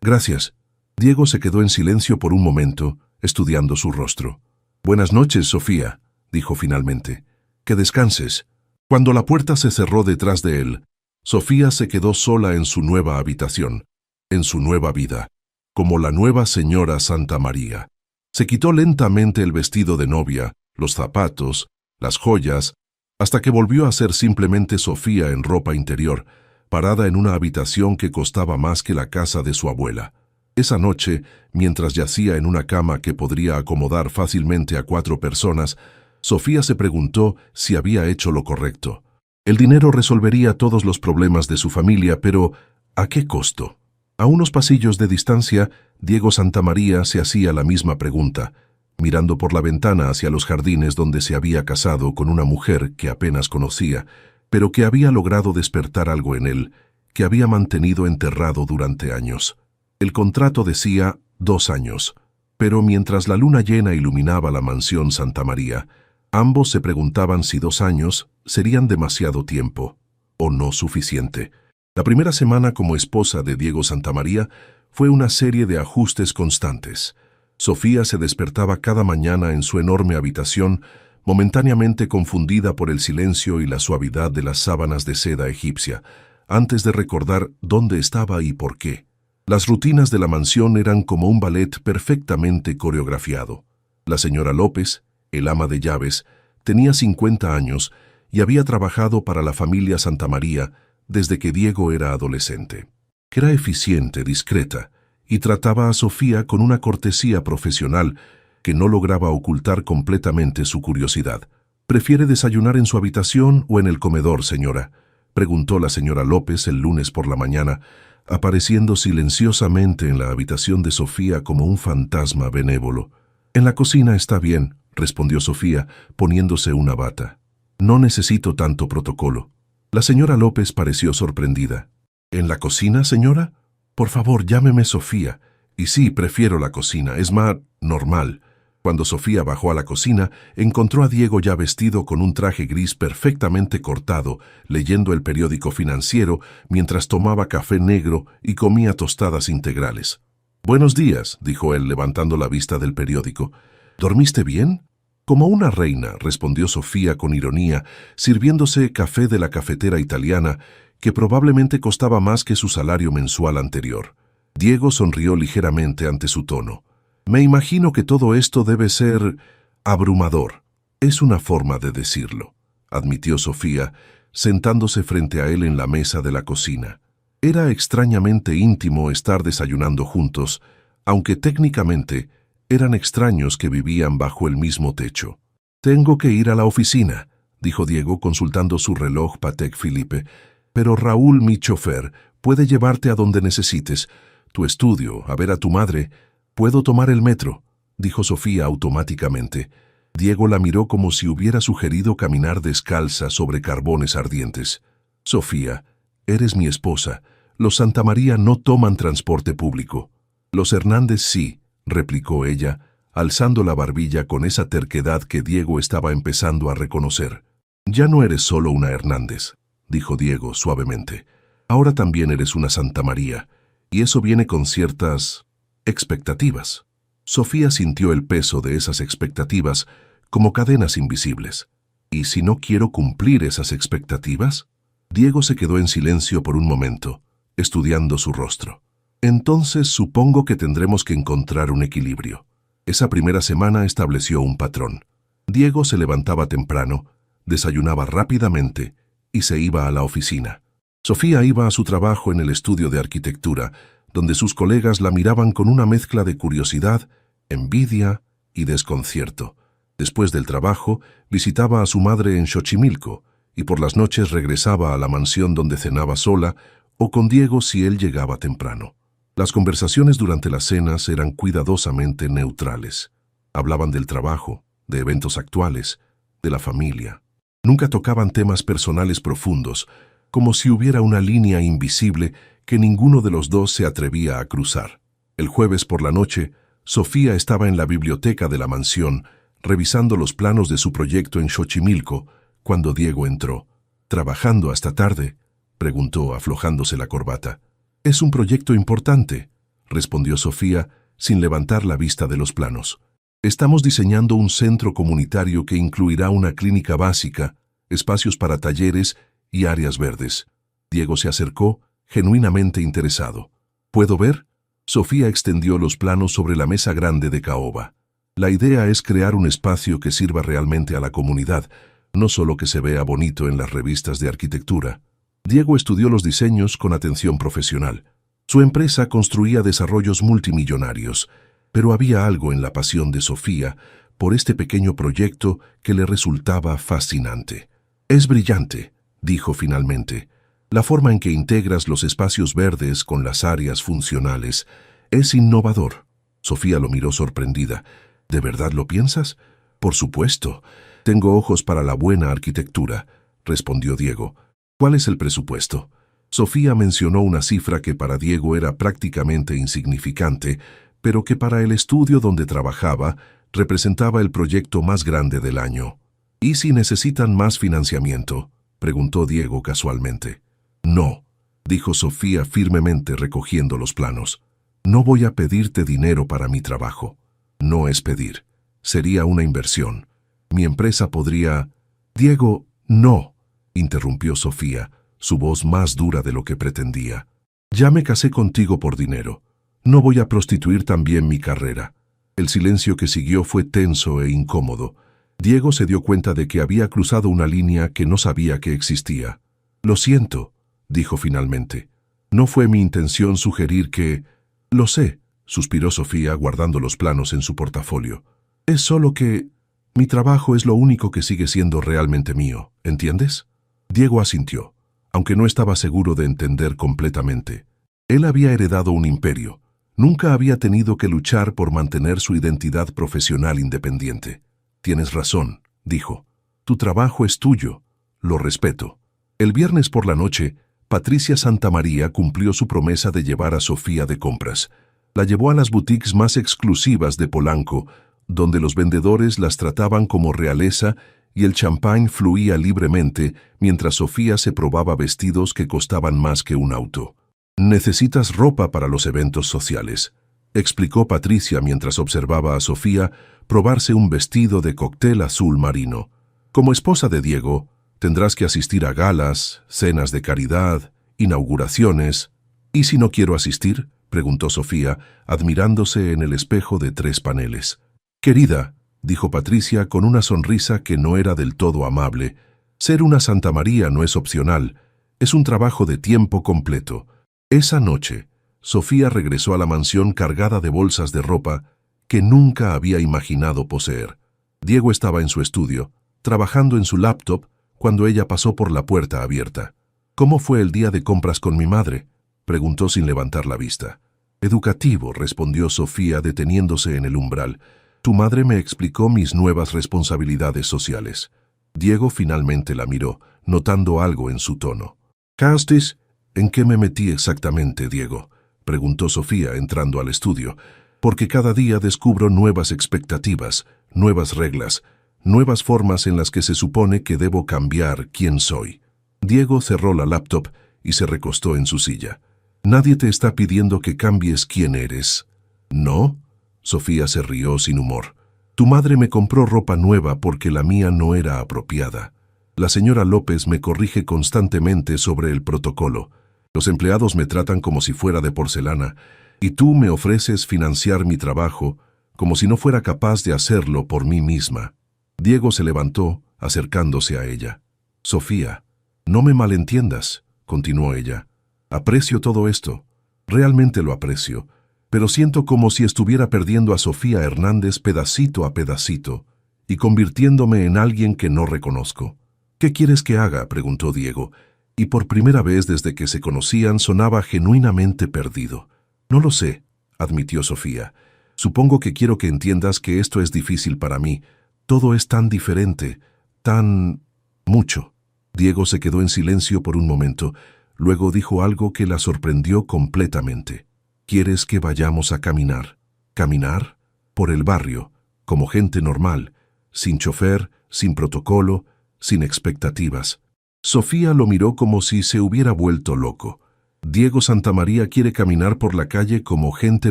gracias». Diego se quedó en silencio por un momento, estudiando su rostro. «Buenas noches, Sofía», dijo finalmente. «Que descanses». Cuando la puerta se cerró detrás de él, Sofía se quedó sola en su nueva habitación, en su nueva vida, como la nueva señora Santamaría. Se quitó lentamente el vestido de novia, los zapatos, las joyas, hasta que volvió a ser simplemente Sofía en ropa interior, parada en una habitación que costaba más que la casa de su abuela. Esa noche, mientras yacía en una cama que podría acomodar fácilmente a 4 personas, Sofía se preguntó si había hecho lo correcto. El dinero resolvería todos los problemas de su familia, pero ¿a qué costo? A unos pasillos de distancia, Diego Santamaría se hacía la misma pregunta, mirando por la ventana hacia los jardines donde se había casado con una mujer que apenas conocía, pero que había logrado despertar algo en él, que había mantenido enterrado durante años. El contrato decía 2 años, pero mientras la luna llena iluminaba la mansión Santamaría, ambos se preguntaban si 2 años serían demasiado tiempo o no suficiente. La primera semana como esposa de Diego Santamaría fue una serie de ajustes constantes. Sofía se despertaba cada mañana en su enorme habitación, momentáneamente confundida por el silencio y la suavidad de las sábanas de seda egipcia, antes de recordar dónde estaba y por qué. Las rutinas de la mansión eran como un ballet perfectamente coreografiado. La señora López, el ama de llaves, tenía 50 años y había trabajado para la familia Santamaría desde que Diego era adolescente. Era eficiente, discreta, y trataba a Sofía con una cortesía profesional que no lograba ocultar completamente su curiosidad. «¿Prefiere desayunar en su habitación o en el comedor, señora?», preguntó la señora López el lunes por la mañana, apareciendo silenciosamente en la habitación de Sofía como un fantasma benévolo. «En la cocina está bien», respondió Sofía, poniéndose una bata. No necesito tanto protocolo. La señora López pareció sorprendida. ¿En la cocina, señora? Por favor, llámeme Sofía. Y sí, prefiero la cocina, es más normal. Cuando Sofía bajó a la cocina, encontró a Diego ya vestido con un traje gris perfectamente cortado, leyendo el periódico financiero mientras tomaba café negro y comía tostadas integrales. «Buenos días», dijo él levantando la vista del periódico. «¿Dormiste bien?» «Como una reina», respondió Sofía con ironía, sirviéndose café de la cafetera italiana, que probablemente costaba más que su salario mensual anterior. Diego sonrió ligeramente ante su tono. «Me imagino que todo esto debe ser abrumador». «Es una forma de decirlo», admitió Sofía, sentándose frente a él en la mesa de la cocina. Era extrañamente íntimo estar desayunando juntos, aunque técnicamente eran extraños que vivían bajo el mismo techo. «Tengo que ir a la oficina», dijo Diego consultando su reloj Patek Philippe, «pero Raúl, mi chofer, puede llevarte a donde necesites. Tu estudio, a ver a tu madre. Puedo tomar el metro», dijo Sofía automáticamente. Diego la miró como si hubiera sugerido caminar descalza sobre carbones ardientes. «Sofía, eres mi esposa. Los Santamaría no toman transporte público». «Los Hernández sí», replicó ella, alzando la barbilla con esa terquedad que Diego estaba empezando a reconocer. «Ya no eres solo una Hernández», dijo Diego suavemente. «Ahora también eres una Santamaría, y eso viene con ciertas expectativas». Sofía sintió el peso de esas expectativas como cadenas invisibles. «¿Y si no quiero cumplir esas expectativas?» Diego se quedó en silencio por un momento, estudiando su rostro. «Entonces supongo que tendremos que encontrar un equilibrio». Esa primera semana estableció un patrón. Diego se levantaba temprano, desayunaba rápidamente y se iba a la oficina. Sofía iba a su trabajo en el estudio de arquitectura, donde sus colegas la miraban con una mezcla de curiosidad, envidia y desconcierto. Después del trabajo, visitaba a su madre en Xochimilco y por las noches regresaba a la mansión donde cenaba sola o con Diego si él llegaba temprano. Las conversaciones durante las cenas eran cuidadosamente neutrales. Hablaban del trabajo, de eventos actuales, de la familia. Nunca tocaban temas personales profundos, como si hubiera una línea invisible que ninguno de los dos se atrevía a cruzar. El jueves por la noche, Sofía estaba en la biblioteca de la mansión, revisando los planos de su proyecto en Xochimilco, cuando Diego entró. «¿Trabajando hasta tarde?», preguntó, aflojándose la corbata. «Es un proyecto importante», respondió Sofía, sin levantar la vista de los planos. «Estamos diseñando un centro comunitario que incluirá una clínica básica, espacios para talleres y áreas verdes». Diego se acercó, genuinamente interesado. «¿Puedo ver?». Sofía extendió los planos sobre la mesa grande de caoba. «La idea es crear un espacio que sirva realmente a la comunidad, no solo que se vea bonito en las revistas de arquitectura». Diego estudió los diseños con atención profesional. Su empresa construía desarrollos multimillonarios, pero había algo en la pasión de Sofía por este pequeño proyecto que le resultaba fascinante. «Es brillante», dijo finalmente. «La forma en que integras los espacios verdes con las áreas funcionales es innovador». Sofía lo miró sorprendida. «¿De verdad lo piensas?». «Por supuesto. Tengo ojos para la buena arquitectura», respondió Diego. «¿Cuál es el presupuesto?». Sofía mencionó una cifra que para Diego era prácticamente insignificante, pero que para el estudio donde trabajaba representaba el proyecto más grande del año. «¿Y si necesitan más financiamiento?», preguntó Diego casualmente. «No», dijo Sofía firmemente recogiendo los planos. «No voy a pedirte dinero para mi trabajo. No es pedir. Sería una inversión. Mi empresa podría...». «Diego, no», interrumpió Sofía, su voz más dura de lo que pretendía. «Ya me casé contigo por dinero. No voy a prostituir también mi carrera». El silencio que siguió fue tenso e incómodo. Diego se dio cuenta de que había cruzado una línea que no sabía que existía. «Lo siento», dijo finalmente. «No fue mi intención sugerir que...». «Lo sé», suspiró Sofía guardando los planos en su portafolio. «Es solo que... mi trabajo es lo único que sigue siendo realmente mío, ¿entiendes?». Diego asintió, aunque no estaba seguro de entender completamente. Él había heredado un imperio. Nunca había tenido que luchar por mantener su identidad profesional independiente. «Tienes razón», dijo. Tu trabajo es tuyo. Lo respeto. El viernes por la noche, Patricia Santamaría cumplió su promesa de llevar a Sofía de compras. La llevó a las boutiques más exclusivas de Polanco, donde los vendedores las trataban como realeza y el champán fluía libremente mientras Sofía se probaba vestidos que costaban más que un auto. «Necesitas ropa para los eventos sociales», explicó Patricia mientras observaba a Sofía probarse un vestido de cóctel azul marino. «Como esposa de Diego, tendrás que asistir a galas, cenas de caridad, inauguraciones». «¿Y si no quiero asistir?», preguntó Sofía, admirándose en el espejo de 3 paneles. «Querida», dijo Patricia con una sonrisa que no era del todo amable, «ser una Santamaría no es opcional, es un trabajo de tiempo completo». Esa noche, Sofía regresó a la mansión cargada de bolsas de ropa que nunca había imaginado poseer. Diego estaba en su estudio, trabajando en su laptop, cuando ella pasó por la puerta abierta. «¿Cómo fue el día de compras con mi madre?», preguntó sin levantar la vista. «Educativo», respondió Sofía deteniéndose en el umbral. «Tu madre me explicó mis nuevas responsabilidades sociales». Diego finalmente la miró, notando algo en su tono. «Castis, ¿en qué me metí exactamente, Diego?», preguntó Sofía entrando al estudio. «Porque cada día descubro nuevas expectativas, nuevas reglas, nuevas formas en las que se supone que debo cambiar quién soy». Diego cerró la laptop y se recostó en su silla. «Nadie te está pidiendo que cambies quién eres». «¿No?», Sofía se rió sin humor. «Tu madre me compró ropa nueva porque la mía no era apropiada. La señora López me corrige constantemente sobre el protocolo. Los empleados me tratan como si fuera de porcelana, y tú me ofreces financiar mi trabajo como si no fuera capaz de hacerlo por mí misma». Diego se levantó, acercándose a ella. «Sofía, no me malentiendas», continuó ella. «Aprecio todo esto, realmente lo aprecio, pero siento como si estuviera perdiendo a Sofía Hernández pedacito a pedacito y convirtiéndome en alguien que no reconozco». «¿Qué quieres que haga?», preguntó Diego, y por primera vez desde que se conocían sonaba genuinamente perdido. «No lo sé», admitió Sofía. «Supongo que quiero que entiendas que esto es difícil para mí. Todo es tan diferente, tan... mucho». Diego se quedó en silencio por un momento, luego dijo algo que la sorprendió completamente. «¿Quieres que vayamos a caminar?» «¿Caminar?» «Por el barrio, como gente normal, sin chofer, sin protocolo, sin expectativas». Sofía lo miró como si se hubiera vuelto loco. «¿Diego Santamaría quiere caminar por la calle como gente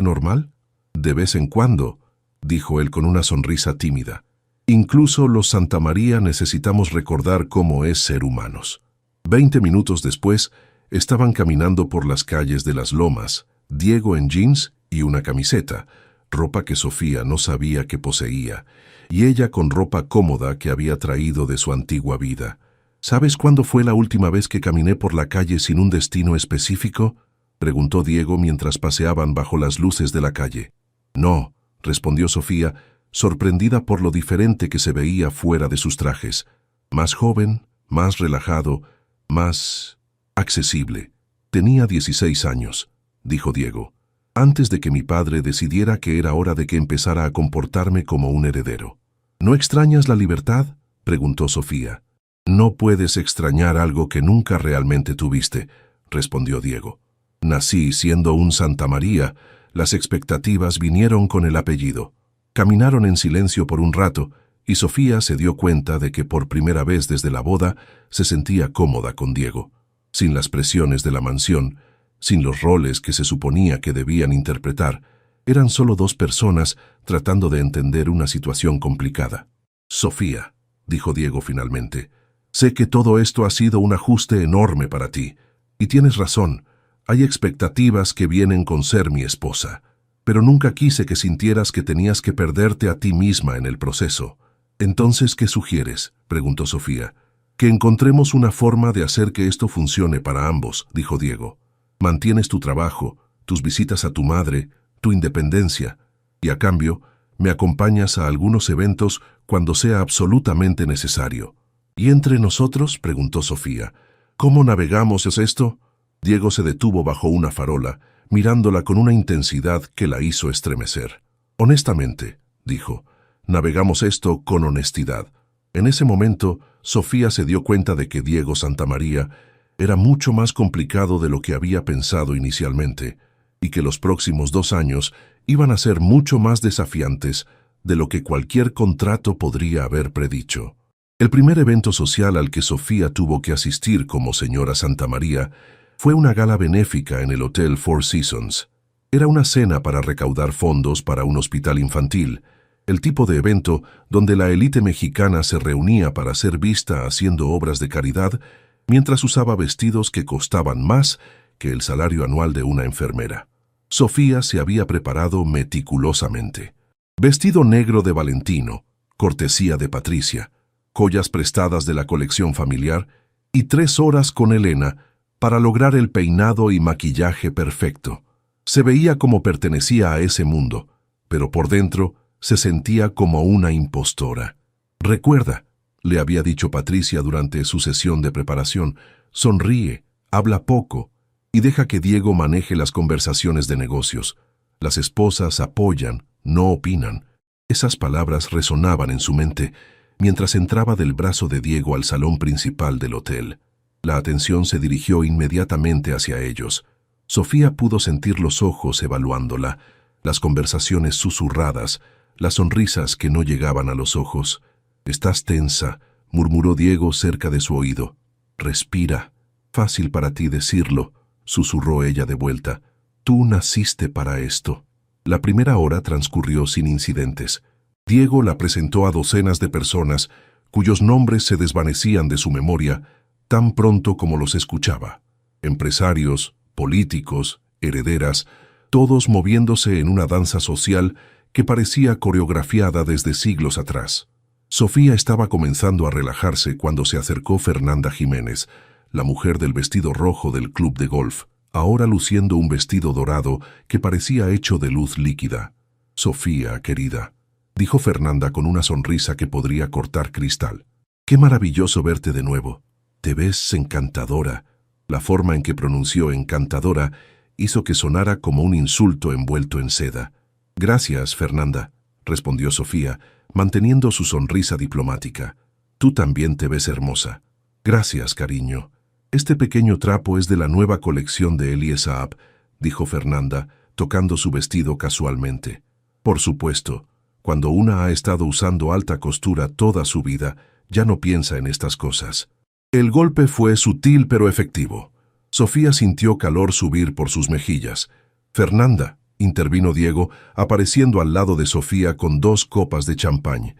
normal?» «De vez en cuando», dijo él con una sonrisa tímida. «Incluso los Santamaría necesitamos recordar cómo es ser humanos». 20 minutos después, estaban caminando por las calles de las Lomas, Diego en jeans y una camiseta, ropa que Sofía no sabía que poseía, y ella con ropa cómoda que había traído de su antigua vida. «¿Sabes cuándo fue la última vez que caminé por la calle sin un destino específico?», preguntó Diego mientras paseaban bajo las luces de la calle. «No», respondió Sofía, sorprendida por lo diferente que se veía fuera de sus trajes. Más joven, más relajado, más accesible. «Tenía 16 años», dijo Diego, «antes de que mi padre decidiera que era hora de que empezara a comportarme como un heredero». «¿No extrañas la libertad?», preguntó Sofía. «No puedes extrañar algo que nunca realmente tuviste», respondió Diego. «Nací siendo un Santamaría, las expectativas vinieron con el apellido». Caminaron en silencio por un rato, y Sofía se dio cuenta de que por primera vez desde la boda se sentía cómoda con Diego, sin las presiones de la mansión, sin los roles que se suponía que debían interpretar. Eran solo 2 personas tratando de entender una situación complicada. «Sofía», dijo Diego finalmente, «sé que todo esto ha sido un ajuste enorme para ti, y tienes razón, hay expectativas que vienen con ser mi esposa, pero nunca quise que sintieras que tenías que perderte a ti misma en el proceso». «Entonces, ¿qué sugieres?», preguntó Sofía. «Que encontremos una forma de hacer que esto funcione para ambos», dijo Diego. «Mantienes tu trabajo, tus visitas a tu madre, tu independencia, y a cambio, me acompañas a algunos eventos cuando sea absolutamente necesario». «¿Y entre nosotros?», preguntó Sofía. «¿Cómo navegamos esto?». Diego se detuvo bajo una farola, mirándola con una intensidad que la hizo estremecer. «Honestamente», dijo, «navegamos esto con honestidad. En ese momento, Sofía se dio cuenta de que Diego Santamaría era mucho más complicado de lo que había pensado inicialmente, y que los próximos 2 años iban a ser mucho más desafiantes de lo que cualquier contrato podría haber predicho. El primer evento social al que Sofía tuvo que asistir como señora Santamaría fue una gala benéfica en el Hotel Four Seasons. Era una cena para recaudar fondos para un hospital infantil, el tipo de evento donde la élite mexicana se reunía para ser vista haciendo obras de caridad mientras usaba vestidos que costaban más que el salario anual de una enfermera. Sofía se había preparado meticulosamente. Vestido negro de Valentino, cortesía de Patricia, joyas prestadas de la colección familiar y 3 horas con Elena para lograr el peinado y maquillaje perfecto. Se veía como pertenecía a ese mundo, pero por dentro se sentía como una impostora. «Recuerda», le había dicho Patricia durante su sesión de preparación, «sonríe, habla poco y deja que Diego maneje las conversaciones de negocios. Las esposas apoyan, no opinan». Esas palabras resonaban en su mente mientras entraba del brazo de Diego al salón principal del hotel. La atención se dirigió inmediatamente hacia ellos. Sofía pudo sentir los ojos evaluándola, las conversaciones susurradas, las sonrisas que no llegaban a los ojos. «Estás tensa», murmuró Diego cerca de su oído. «Respira. Fácil para ti decirlo», susurró ella de vuelta. «Tú naciste para esto». La primera hora transcurrió sin incidentes. Diego la presentó a docenas de personas cuyos nombres se desvanecían de su memoria tan pronto como los escuchaba. Empresarios, políticos, herederas, todos moviéndose en una danza social que parecía coreografiada desde siglos atrás. Sofía estaba comenzando a relajarse cuando se acercó Fernanda Jiménez, la mujer del vestido rojo del club de golf, ahora luciendo un vestido dorado que parecía hecho de luz líquida. «Sofía, querida», dijo Fernanda con una sonrisa que podría cortar cristal. «Qué maravilloso verte de nuevo. Te ves encantadora». La forma en que pronunció encantadora hizo que sonara como un insulto envuelto en seda. «Gracias, Fernanda», respondió Sofía, manteniendo su sonrisa diplomática. «Tú también te ves hermosa». «Gracias, cariño. Este pequeño trapo es de la nueva colección de Elie Saab», dijo Fernanda, tocando su vestido casualmente. «Por supuesto, cuando una ha estado usando alta costura toda su vida, ya no piensa en estas cosas». El golpe fue sutil pero efectivo. Sofía sintió calor subir por sus mejillas. «Fernanda», intervino Diego, apareciendo al lado de Sofía con 2 copas de champán.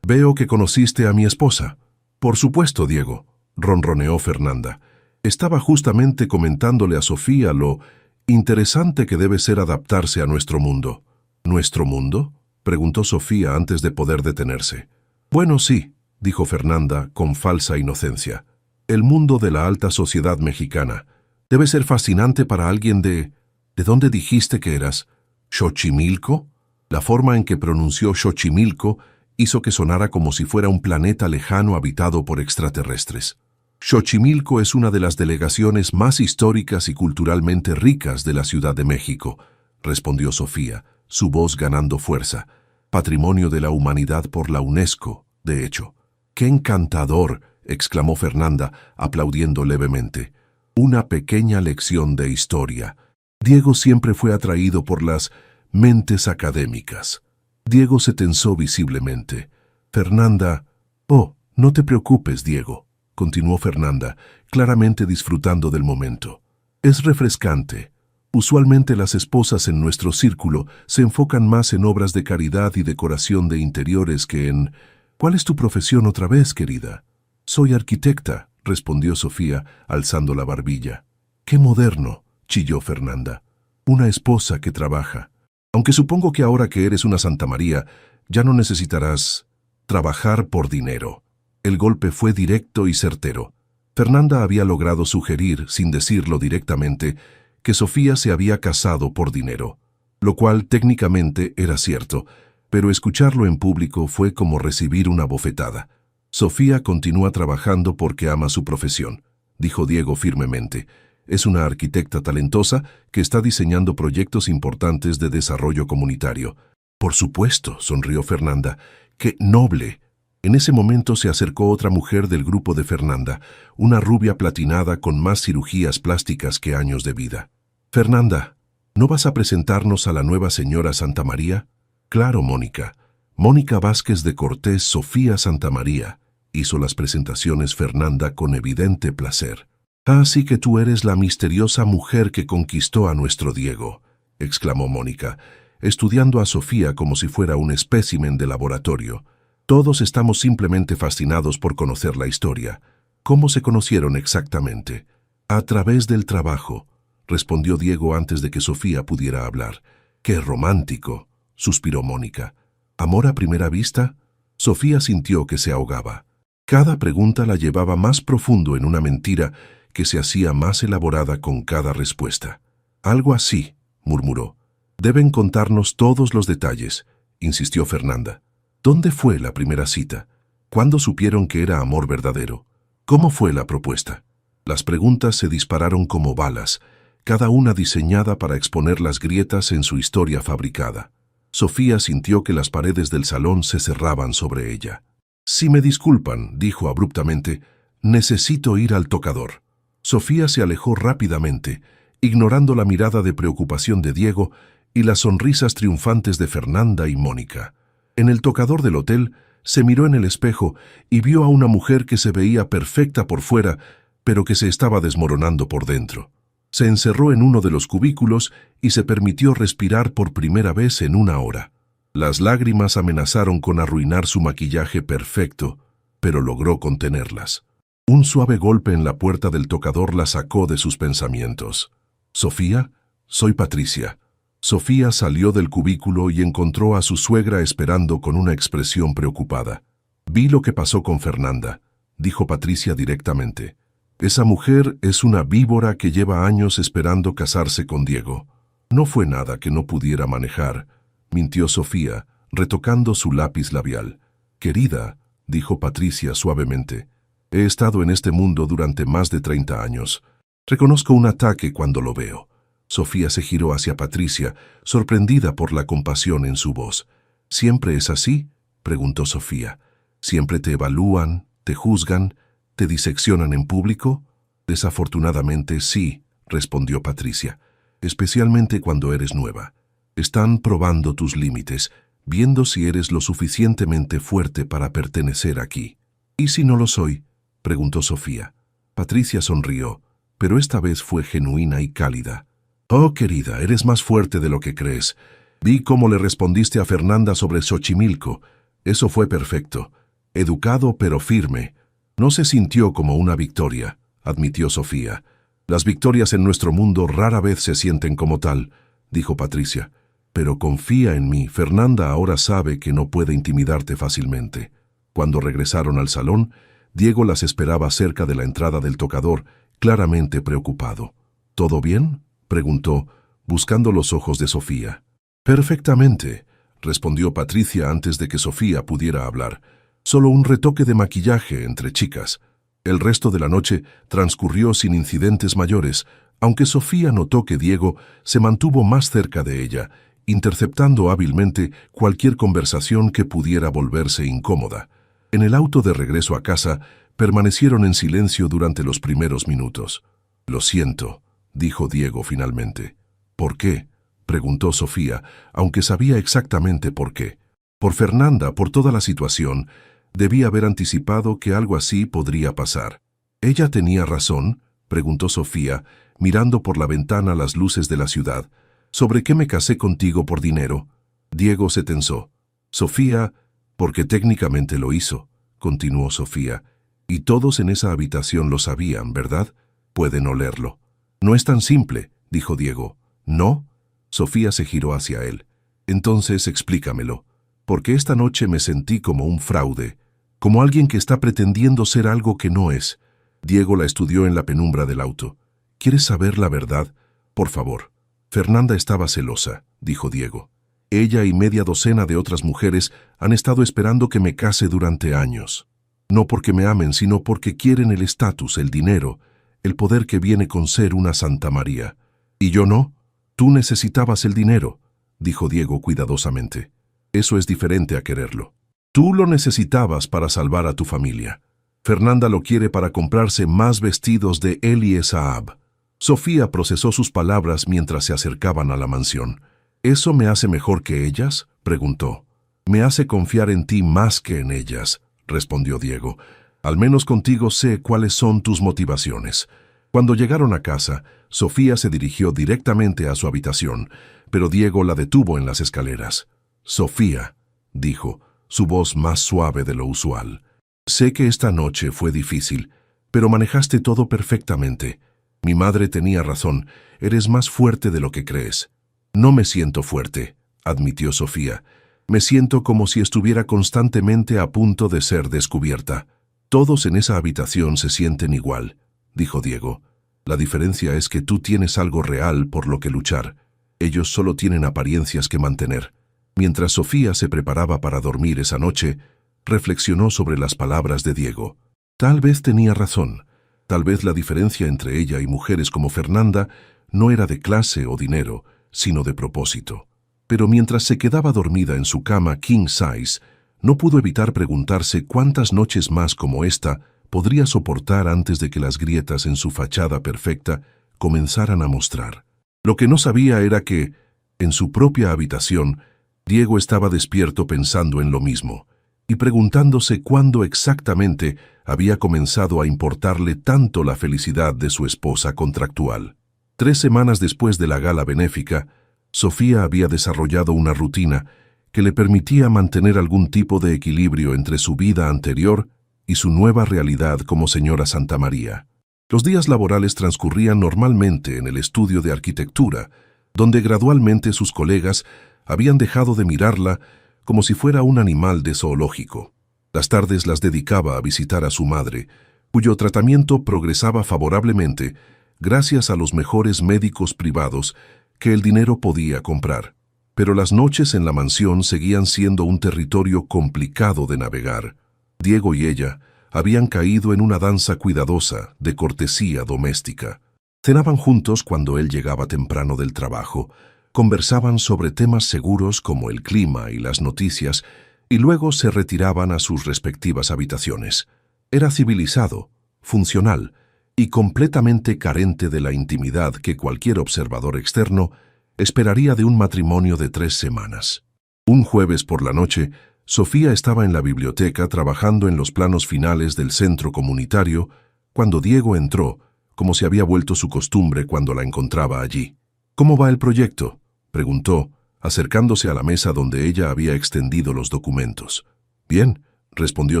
«Veo que conociste a mi esposa». «Por supuesto, Diego», ronroneó Fernanda. Estaba justamente comentándole a Sofía lo interesante que debe ser adaptarse a nuestro mundo. «¿Nuestro mundo?», preguntó Sofía antes de poder detenerse. «Bueno, sí», dijo Fernanda con falsa inocencia. «El mundo de la alta sociedad mexicana. Debe ser fascinante para alguien de... ¿De dónde dijiste que eras? ¿Xochimilco?». La forma en que pronunció Xochimilco hizo que sonara como si fuera un planeta lejano habitado por extraterrestres. «Xochimilco es una de las delegaciones más históricas y culturalmente ricas de la Ciudad de México», respondió Sofía, su voz ganando fuerza. «Patrimonio de la humanidad por la UNESCO, de hecho». «¡Qué encantador!», exclamó Fernanda, aplaudiendo levemente. «Una pequeña lección de historia». Diego siempre fue atraído por las mentes académicas. Diego se tensó visiblemente. Fernanda... «Oh, no te preocupes, Diego», continuó Fernanda, claramente disfrutando del momento. «Es refrescante. Usualmente las esposas en nuestro círculo se enfocan más en obras de caridad y decoración de interiores que en... ¿Cuál es tu profesión otra vez, querida?» «Soy arquitecta», respondió Sofía, alzando la barbilla. «Qué moderno», chilló Fernanda. «Una esposa que trabaja. Aunque supongo que ahora que eres una Santamaría, ya no necesitarás trabajar por dinero». El golpe fue directo y certero. Fernanda había logrado sugerir, sin decirlo directamente, que Sofía se había casado por dinero, lo cual técnicamente era cierto, pero escucharlo en público fue como recibir una bofetada. «Sofía continúa trabajando porque ama su profesión», dijo Diego firmemente. «Es una arquitecta talentosa que está diseñando proyectos importantes de desarrollo comunitario». «Por supuesto», sonrió Fernanda. «¡Qué noble!». En ese momento se acercó otra mujer del grupo de Fernanda, una rubia platinada con más cirugías plásticas que años de vida. «Fernanda, ¿no vas a presentarnos a la nueva señora Santamaría?» «Claro, Mónica. Mónica Vázquez de Cortés Sofía Santamaría», hizo las presentaciones Fernanda con evidente placer. «Así que tú eres la misteriosa mujer que conquistó a nuestro Diego», exclamó Mónica, estudiando a Sofía como si fuera un espécimen de laboratorio. «Todos estamos simplemente fascinados por conocer la historia. ¿Cómo se conocieron exactamente?» «A través del trabajo», respondió Diego antes de que Sofía pudiera hablar. «¡Qué romántico!», suspiró Mónica. «¿Amor a primera vista?» Sofía sintió que se ahogaba. Cada pregunta la llevaba más profundo en una mentira que se hacía más elaborada con cada respuesta. «Algo así», murmuró. «Deben contarnos todos los detalles», insistió Fernanda. «¿Dónde fue la primera cita? ¿Cuándo supieron que era amor verdadero? ¿Cómo fue la propuesta?» Las preguntas se dispararon como balas, cada una diseñada para exponer las grietas en su historia fabricada. Sofía sintió que las paredes del salón se cerraban sobre ella. «Si me disculpan», dijo abruptamente, «necesito ir al tocador». Sofía se alejó rápidamente, ignorando la mirada de preocupación de Diego y las sonrisas triunfantes de Fernanda y Mónica. En el tocador del hotel, se miró en el espejo y vio a una mujer que se veía perfecta por fuera, pero que se estaba desmoronando por dentro. Se encerró en uno de los cubículos y se permitió respirar por primera vez en una hora. Las lágrimas amenazaron con arruinar su maquillaje perfecto, pero logró contenerlas. Un suave golpe en la puerta del tocador la sacó de sus pensamientos. «¿Sofía? Soy Patricia». Sofía salió del cubículo y encontró a su suegra esperando con una expresión preocupada. «Vi lo que pasó con Fernanda», dijo Patricia directamente. «Esa mujer es una víbora que lleva años esperando casarse con Diego. No fue nada que no pudiera manejar», mintió Sofía, retocando su lápiz labial. «Querida», dijo Patricia suavemente, «he estado en este mundo durante más de 30 años. Reconozco un ataque cuando lo veo». Sofía se giró hacia Patricia, sorprendida por la compasión en su voz. «¿Siempre es así?», preguntó Sofía. «¿Siempre te evalúan, te juzgan, te diseccionan en público?» «Desafortunadamente sí», respondió Patricia, «especialmente cuando eres nueva. Están probando tus límites, viendo si eres lo suficientemente fuerte para pertenecer aquí». «¿Y si no lo soy?», preguntó Sofía. Patricia sonrió, pero esta vez fue genuina y cálida. «Oh, querida, eres más fuerte de lo que crees. Vi cómo le respondiste a Fernanda sobre Xochimilco. Eso fue perfecto. Educado pero firme. No se sintió como una victoria», admitió Sofía. «Las victorias en nuestro mundo rara vez se sienten como tal», dijo Patricia. «Pero confía en mí, Fernanda ahora sabe que no puede intimidarte fácilmente». Cuando regresaron al salón, Diego las esperaba cerca de la entrada del tocador, claramente preocupado. «¿Todo bien?», preguntó, buscando los ojos de Sofía. «Perfectamente», respondió Patricia antes de que Sofía pudiera hablar. «Solo un retoque de maquillaje entre chicas». El resto de la noche transcurrió sin incidentes mayores, aunque Sofía notó que Diego se mantuvo más cerca de ella, interceptando hábilmente cualquier conversación que pudiera volverse incómoda. En el auto de regreso a casa, permanecieron en silencio durante los primeros minutos. «Lo siento», dijo Diego finalmente. «¿Por qué?», preguntó Sofía, aunque sabía exactamente por qué. Por Fernanda, por toda la situación, debía haber anticipado que algo así podría pasar. «¿Ella tenía razón?», preguntó Sofía, mirando por la ventana las luces de la ciudad. «¿Sobre qué me casé contigo por dinero?». Diego se tensó. «Sofía, porque técnicamente lo hizo», continuó Sofía. «Y todos en esa habitación lo sabían, ¿verdad? Pueden olerlo». «No es tan simple», dijo Diego. «¿No?». Sofía se giró hacia él. «Entonces explícamelo. Porque esta noche me sentí como un fraude, como alguien que está pretendiendo ser algo que no es». Diego la estudió en la penumbra del auto. «¿Quieres saber la verdad? Por favor». «Fernanda estaba celosa», dijo Diego. «Ella y media docena de otras mujeres han estado esperando que me case durante años. No porque me amen, sino porque quieren el estatus, el dinero, el poder que viene con ser una Santamaría. ¿Y yo no? Tú necesitabas el dinero», dijo Diego cuidadosamente. «Eso es diferente a quererlo». Tú lo necesitabas para salvar a tu familia. Fernanda lo quiere para comprarse más vestidos de Eli y Saab. Sofía procesó sus palabras mientras se acercaban a la mansión. ¿Eso me hace mejor que ellas?, preguntó. Me hace confiar en ti más que en ellas, respondió Diego. Al menos contigo sé cuáles son tus motivaciones. Cuando llegaron a casa, Sofía se dirigió directamente a su habitación, pero Diego la detuvo en las escaleras. Sofía, dijo, su voz más suave de lo usual. Sé que esta noche fue difícil, pero manejaste todo perfectamente. Mi madre tenía razón, eres más fuerte de lo que crees. No me siento fuerte, admitió Sofía. Me siento como si estuviera constantemente a punto de ser descubierta. Todos en esa habitación se sienten igual, dijo Diego. La diferencia es que tú tienes algo real por lo que luchar. Ellos solo tienen apariencias que mantener. Mientras Sofía se preparaba para dormir esa noche, reflexionó sobre las palabras de Diego. Tal vez tenía razón. Tal vez la diferencia entre ella y mujeres como Fernanda no era de clase o dinero, sino de propósito. Pero mientras se quedaba dormida en su cama king size, no pudo evitar preguntarse cuántas noches más como esta podría soportar antes de que las grietas en su fachada perfecta comenzaran a mostrar. Lo que no sabía era que, en su propia habitación, Diego estaba despierto pensando en lo mismo, y preguntándose cuándo exactamente había comenzado a importarle tanto la felicidad de su esposa contractual. 3 semanas después de la gala benéfica, Sofía había desarrollado una rutina que le permitía mantener algún tipo de equilibrio entre su vida anterior y su nueva realidad como señora Santamaría. Los días laborales transcurrían normalmente en el estudio de arquitectura, donde gradualmente sus colegas habían dejado de mirarla como si fuera un animal de zoológico. Las tardes las dedicaba a visitar a su madre, cuyo tratamiento progresaba favorablemente gracias a los mejores médicos privados que el dinero podía comprar. Pero las noches en la mansión seguían siendo un territorio complicado de navegar. Diego y ella habían caído en una danza cuidadosa de cortesía doméstica. Cenaban juntos cuando él llegaba temprano del trabajo, conversaban sobre temas seguros como el clima y las noticias, y luego se retiraban a sus respectivas habitaciones. Era civilizado, funcional y completamente carente de la intimidad que cualquier observador externo esperaría de un matrimonio de 3 semanas. Un jueves por la noche, Sofía estaba en la biblioteca trabajando en los planos finales del centro comunitario cuando Diego entró, como se había vuelto su costumbre cuando la encontraba allí. «¿Cómo va el proyecto?», preguntó, acercándose a la mesa donde ella había extendido los documentos. «Bien», respondió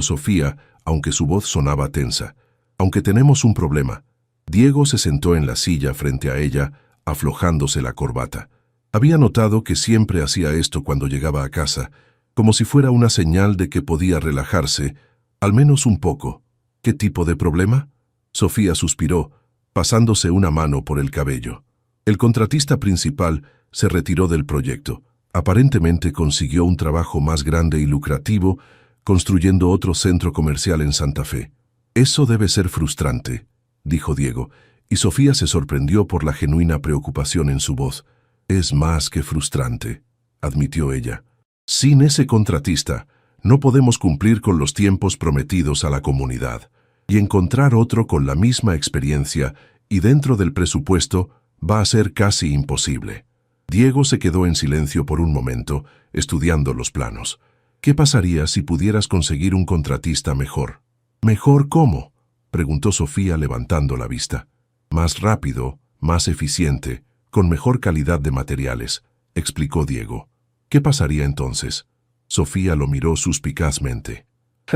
Sofía, aunque su voz sonaba tensa. «Aunque tenemos un problema». Diego se sentó en la silla frente a ella, aflojándose la corbata. Había notado que siempre hacía esto cuando llegaba a casa, como si fuera una señal de que podía relajarse, al menos un poco. «¿Qué tipo de problema?», Sofía suspiró, pasándose una mano por el cabello. El contratista principal se retiró del proyecto. Aparentemente consiguió un trabajo más grande y lucrativo, construyendo otro centro comercial en Santa Fe. «Eso debe ser frustrante», dijo Diego, y Sofía se sorprendió por la genuina preocupación en su voz. «Es más que frustrante», admitió ella. «Sin ese contratista, no podemos cumplir con los tiempos prometidos a la comunidad, y encontrar otro con la misma experiencia y dentro del presupuesto va a ser casi imposible». Diego se quedó en silencio por un momento, estudiando los planos. «¿Qué pasaría si pudieras conseguir un contratista mejor?» «¿Mejor cómo?», preguntó Sofía levantando la vista. «Más rápido, más eficiente, con mejor calidad de materiales», explicó Diego. «¿Qué pasaría entonces?». Sofía lo miró suspicazmente.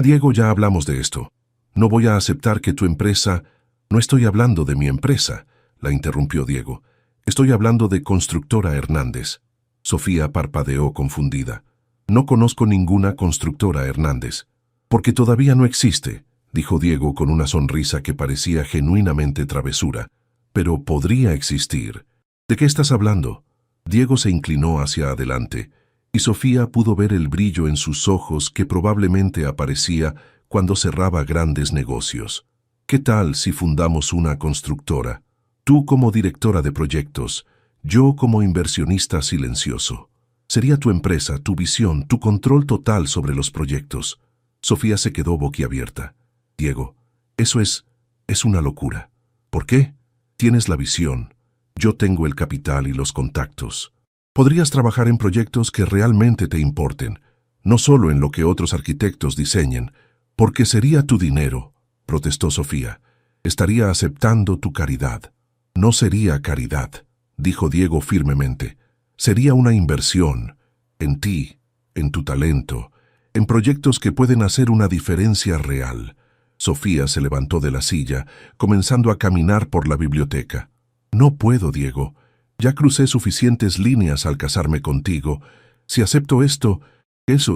«Diego, ya hablamos de esto. No voy a aceptar que tu empresa...». «No estoy hablando de mi empresa», la interrumpió Diego. «Estoy hablando de Constructora Hernández». Sofía parpadeó confundida. «No conozco ninguna Constructora Hernández». «Porque todavía no existe», dijo Diego con una sonrisa que parecía genuinamente travesura. «Pero podría existir». «¿De qué estás hablando?». Diego se inclinó hacia adelante, y Sofía pudo ver el brillo en sus ojos que probablemente aparecía cuando cerraba grandes negocios. «¿Qué tal si fundamos una constructora? Tú como directora de proyectos, yo como inversionista silencioso». Sería tu empresa, tu visión, tu control total sobre los proyectos. Sofía se quedó boquiabierta. Diego, eso es una locura. ¿Por qué? Tienes la visión. Yo tengo el capital y los contactos. Podrías trabajar en proyectos que realmente te importen, no solo en lo que otros arquitectos diseñen, porque sería tu dinero, protestó Sofía. Estaría aceptando tu caridad. No sería caridad, dijo Diego firmemente. Sería una inversión en ti, en tu talento, en proyectos que pueden hacer una diferencia real. Sofía se levantó de la silla, comenzando a caminar por la biblioteca. No puedo, Diego. Ya crucé suficientes líneas al casarme contigo. Si acepto esto,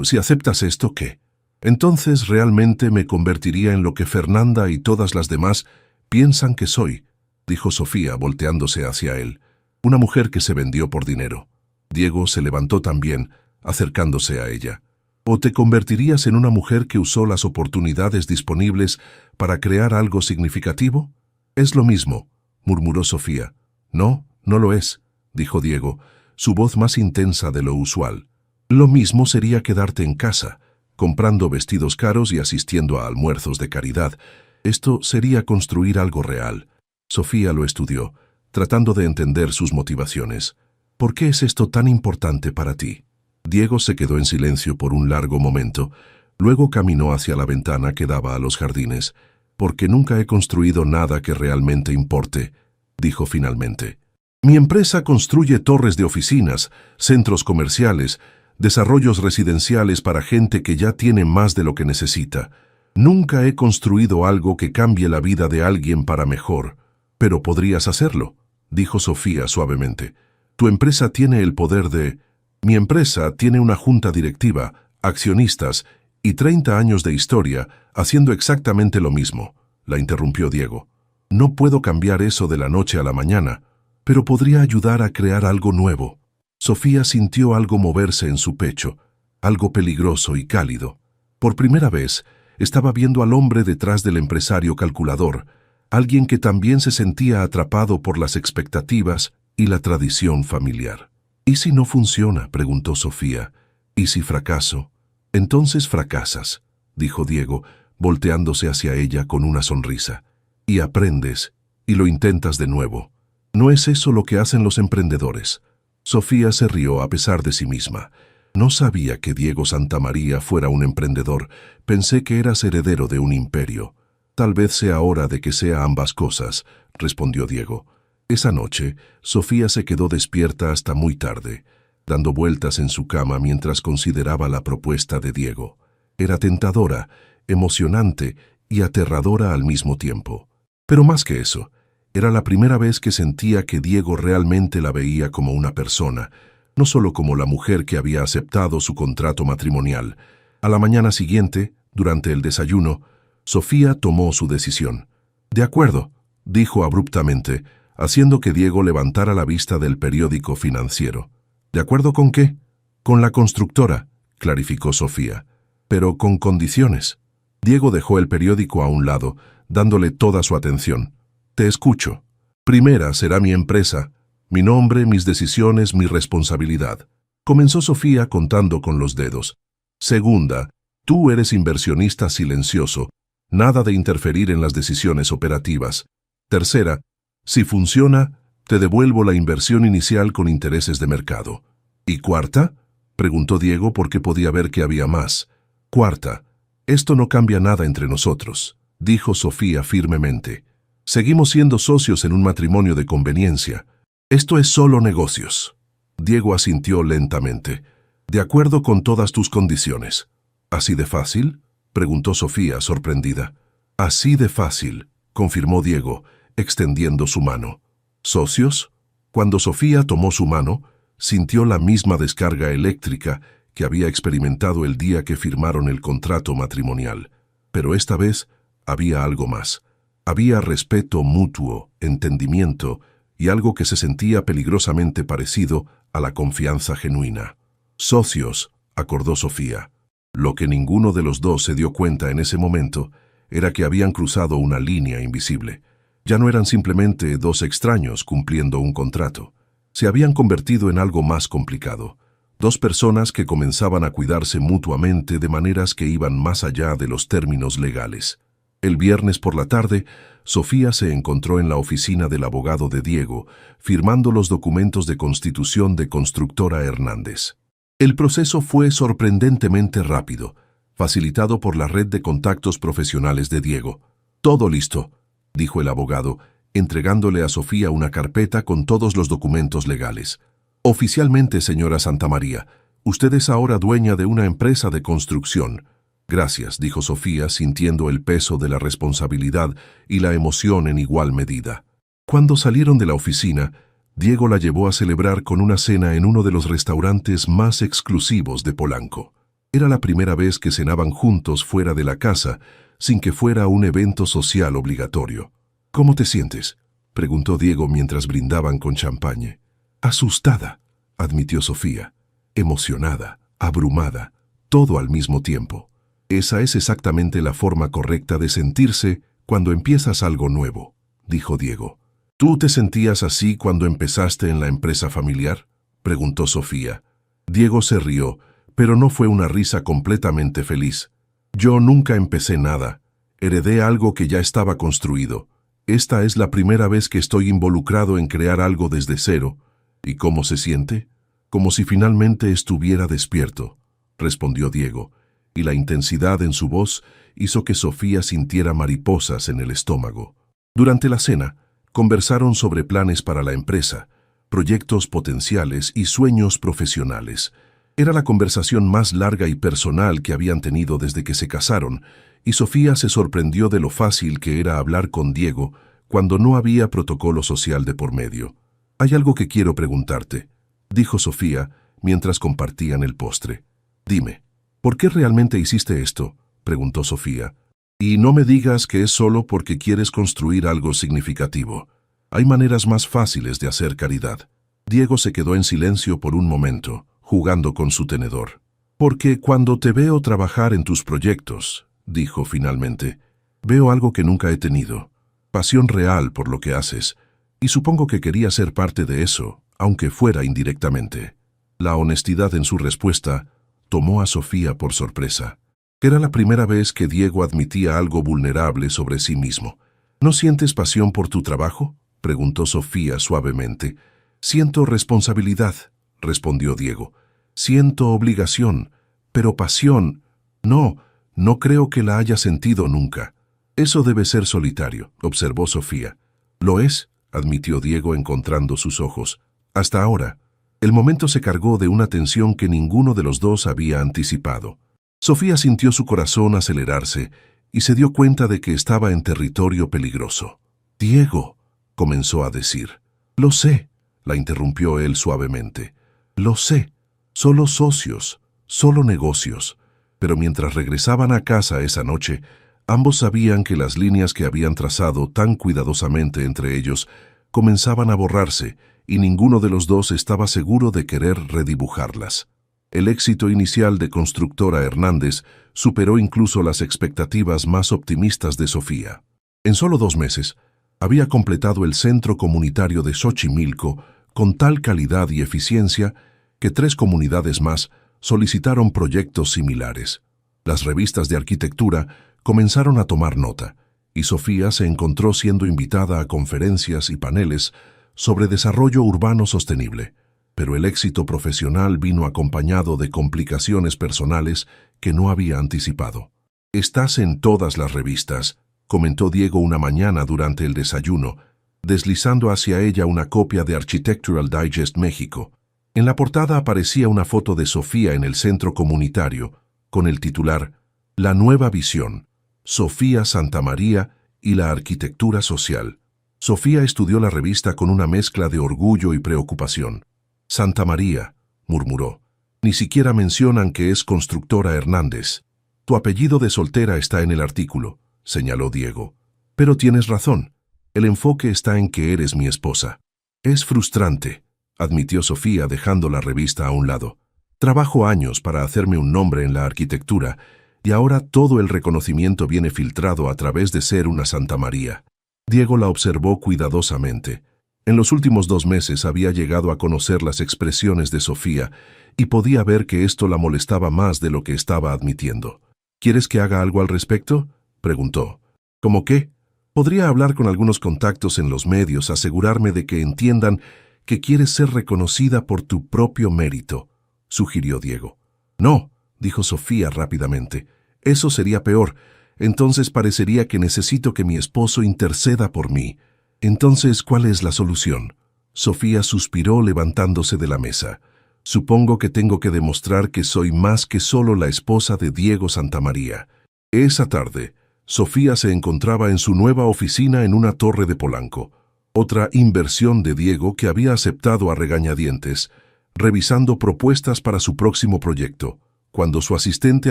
si aceptas esto, ¿qué? Entonces realmente me convertiría en lo que Fernanda y todas las demás piensan que soy, dijo Sofía volteándose hacia él. Una mujer que se vendió por dinero. Diego se levantó también, acercándose a ella. ¿O te convertirías en una mujer que usó las oportunidades disponibles para crear algo significativo? Es lo mismo, murmuró Sofía. No, no lo es, dijo Diego, su voz más intensa de lo usual. Lo mismo sería quedarte en casa, comprando vestidos caros y asistiendo a almuerzos de caridad. Esto sería construir algo real. Sofía lo estudió, tratando de entender sus motivaciones. ¿Por qué es esto tan importante para ti? Diego se quedó en silencio por un largo momento, luego caminó hacia la ventana que daba a los jardines. Porque nunca he construido nada que realmente importe, dijo finalmente. Mi empresa construye torres de oficinas, centros comerciales, desarrollos residenciales para gente que ya tiene más de lo que necesita. Nunca he construido algo que cambie la vida de alguien para mejor. Pero podrías hacerlo, dijo Sofía suavemente. Tu empresa tiene el poder de... Mi empresa tiene una junta directiva, accionistas y 30 años de historia haciendo exactamente lo mismo, la interrumpió Diego. No puedo cambiar eso de la noche a la mañana, pero podría ayudar a crear algo nuevo. Sofía sintió algo moverse en su pecho, algo peligroso y cálido. Por primera vez, estaba viendo al hombre detrás del empresario calculador, alguien que también se sentía atrapado por las expectativas y la tradición familiar. ¿Y si no funciona?, preguntó Sofía. ¿Y si fracaso? Entonces fracasas, dijo Diego, volteándose hacia ella con una sonrisa. Y aprendes, y lo intentas de nuevo. ¿No es eso lo que hacen los emprendedores? Sofía se rió a pesar de sí misma. No sabía que Diego Santamaría fuera un emprendedor. Pensé que eras heredero de un imperio. Tal vez sea hora de que sea ambas cosas, respondió Diego. Esa noche, Sofía se quedó despierta hasta muy tarde, dando vueltas en su cama mientras consideraba la propuesta de Diego. Era tentadora, emocionante y aterradora al mismo tiempo. Pero más que eso, era la primera vez que sentía que Diego realmente la veía como una persona, no solo como la mujer que había aceptado su contrato matrimonial. A la mañana siguiente, durante el desayuno, Sofía tomó su decisión. «De acuerdo», dijo abruptamente, haciendo que Diego levantara la vista del periódico financiero. «¿De acuerdo con qué?» «Con la constructora», clarificó Sofía. «Pero con condiciones». Diego dejó el periódico a un lado, dándole toda su atención. «Te escucho. Primera será mi empresa, mi nombre, mis decisiones, mi responsabilidad», comenzó Sofía contando con los dedos. «Segunda, tú eres inversionista silencioso, nada de interferir en las decisiones operativas. Tercera, si funciona, te devuelvo la inversión inicial con intereses de mercado». «¿Y cuarta?», preguntó Diego porque podía ver que había más. «Cuarta, esto no cambia nada entre nosotros», dijo Sofía firmemente. «Seguimos siendo socios en un matrimonio de conveniencia. Esto es solo negocios». Diego asintió lentamente. «De acuerdo con todas tus condiciones». «¿Así de fácil?», preguntó Sofía sorprendida. «Así de fácil», confirmó Diego, extendiendo su mano. «¿Socios?». Cuando Sofía tomó su mano, sintió la misma descarga eléctrica que había experimentado el día que firmaron el contrato matrimonial. Pero esta vez había algo más. Había respeto mutuo, entendimiento y algo que se sentía peligrosamente parecido a la confianza genuina. «Socios», acordó Sofía. Lo que ninguno de los dos se dio cuenta en ese momento era que habían cruzado una línea invisible. Ya no eran simplemente dos extraños cumpliendo un contrato. Se habían convertido en algo más complicado. Dos personas que comenzaban a cuidarse mutuamente de maneras que iban más allá de los términos legales. El viernes por la tarde, Sofía se encontró en la oficina del abogado de Diego, firmando los documentos de constitución de Constructora Hernández. El proceso fue sorprendentemente rápido, facilitado por la red de contactos profesionales de Diego. «Todo listo», dijo el abogado, entregándole a Sofía una carpeta con todos los documentos legales. «Oficialmente, señora Santamaría, usted es ahora dueña de una empresa de construcción». «Gracias», dijo Sofía, sintiendo el peso de la responsabilidad y la emoción en igual medida. Cuando salieron de la oficina, Diego la llevó a celebrar con una cena en uno de los restaurantes más exclusivos de Polanco. Era la primera vez que cenaban juntos fuera de la casa, sin que fuera un evento social obligatorio. «¿Cómo te sientes?», preguntó Diego mientras brindaban con champaña. «Asustada», admitió Sofía. «Emocionada, abrumada, todo al mismo tiempo. Esa es exactamente la forma correcta de sentirse cuando empiezas algo nuevo», dijo Diego. «¿Tú te sentías así cuando empezaste en la empresa familiar?», preguntó Sofía. Diego se rió, pero no fue una risa completamente feliz. «Yo nunca empecé nada. Heredé algo que ya estaba construido. Esta es la primera vez que estoy involucrado en crear algo desde cero. ¿Y cómo se siente?». «Como si finalmente estuviera despierto», respondió Diego, y la intensidad en su voz hizo que Sofía sintiera mariposas en el estómago. Durante la cena, conversaron sobre planes para la empresa, proyectos potenciales y sueños profesionales. Era la conversación más larga y personal que habían tenido desde que se casaron, y Sofía se sorprendió de lo fácil que era hablar con Diego cuando no había protocolo social de por medio. «Hay algo que quiero preguntarte», dijo Sofía mientras compartían el postre. «Dime, ¿por qué realmente hiciste esto?», preguntó Sofía. «Y no me digas que es solo porque quieres construir algo significativo. Hay maneras más fáciles de hacer caridad». Diego se quedó en silencio por un momento, jugando con su tenedor. «Porque cuando te veo trabajar en tus proyectos», dijo finalmente, «veo algo que nunca he tenido, pasión real por lo que haces, y supongo que quería ser parte de eso, aunque fuera indirectamente». La honestidad en su respuesta tomó a Sofía por sorpresa. Era la primera vez que Diego admitía algo vulnerable sobre sí mismo. «¿No sientes pasión por tu trabajo?», preguntó Sofía suavemente. «Siento responsabilidad», respondió Diego. «Siento obligación, pero pasión, no creo que la haya sentido nunca». «Eso debe ser solitario», observó Sofía. «Lo es», admitió Diego encontrando sus ojos. «Hasta ahora». El momento se cargó de una tensión que ninguno de los dos había anticipado. Sofía sintió su corazón acelerarse y se dio cuenta de que estaba en territorio peligroso. «Diego», comenzó a decir. «Lo sé», la interrumpió él suavemente. «Lo sé. Solo socios, solo negocios». Pero mientras regresaban a casa esa noche, ambos sabían que las líneas que habían trazado tan cuidadosamente entre ellos comenzaban a borrarse, y ninguno de los dos estaba seguro de querer redibujarlas. El éxito inicial de Constructora Hernández superó incluso las expectativas más optimistas de Sofía. En solo 2 meses, había completado el centro comunitario de Xochimilco con tal calidad y eficiencia que 3 comunidades más solicitaron proyectos similares. Las revistas de arquitectura comenzaron a tomar nota, y Sofía se encontró siendo invitada a conferencias y paneles sobre desarrollo urbano sostenible, pero el éxito profesional vino acompañado de complicaciones personales que no había anticipado. «Estás en todas las revistas», comentó Diego una mañana durante el desayuno, deslizando hacia ella una copia de Architectural Digest México. En la portada aparecía una foto de Sofía en el centro comunitario, con el titular «La nueva visión, Sofía Santamaría y la arquitectura social». Sofía estudió la revista con una mezcla de orgullo y preocupación. «Santamaría», murmuró. «Ni siquiera mencionan que es Constructora Hernández. Tu apellido de soltera está en el artículo», señaló Diego. «Pero tienes razón. El enfoque está en que eres mi esposa». «Es frustrante», admitió Sofía dejando la revista a un lado. «Trabajo años para hacerme un nombre en la arquitectura y ahora todo el reconocimiento viene filtrado a través de ser una Santamaría». Diego la observó cuidadosamente. En los últimos 2 meses había llegado a conocer las expresiones de Sofía y podía ver que esto la molestaba más de lo que estaba admitiendo. ¿Quieres que haga algo al respecto?, preguntó. ¿Cómo qué? Podría hablar con algunos contactos en los medios, asegurarme de que entiendan que quieres ser reconocida por tu propio mérito, sugirió Diego. No, dijo Sofía rápidamente. Eso sería peor. Entonces parecería que necesito que mi esposo interceda por mí. Entonces, ¿cuál es la solución? Sofía suspiró levantándose de la mesa. Supongo que tengo que demostrar que soy más que solo la esposa de Diego Santamaría. Esa tarde, Sofía se encontraba en su nueva oficina en una torre de Polanco, otra inversión de Diego que había aceptado a regañadientes, revisando propuestas para su próximo proyecto, cuando su asistente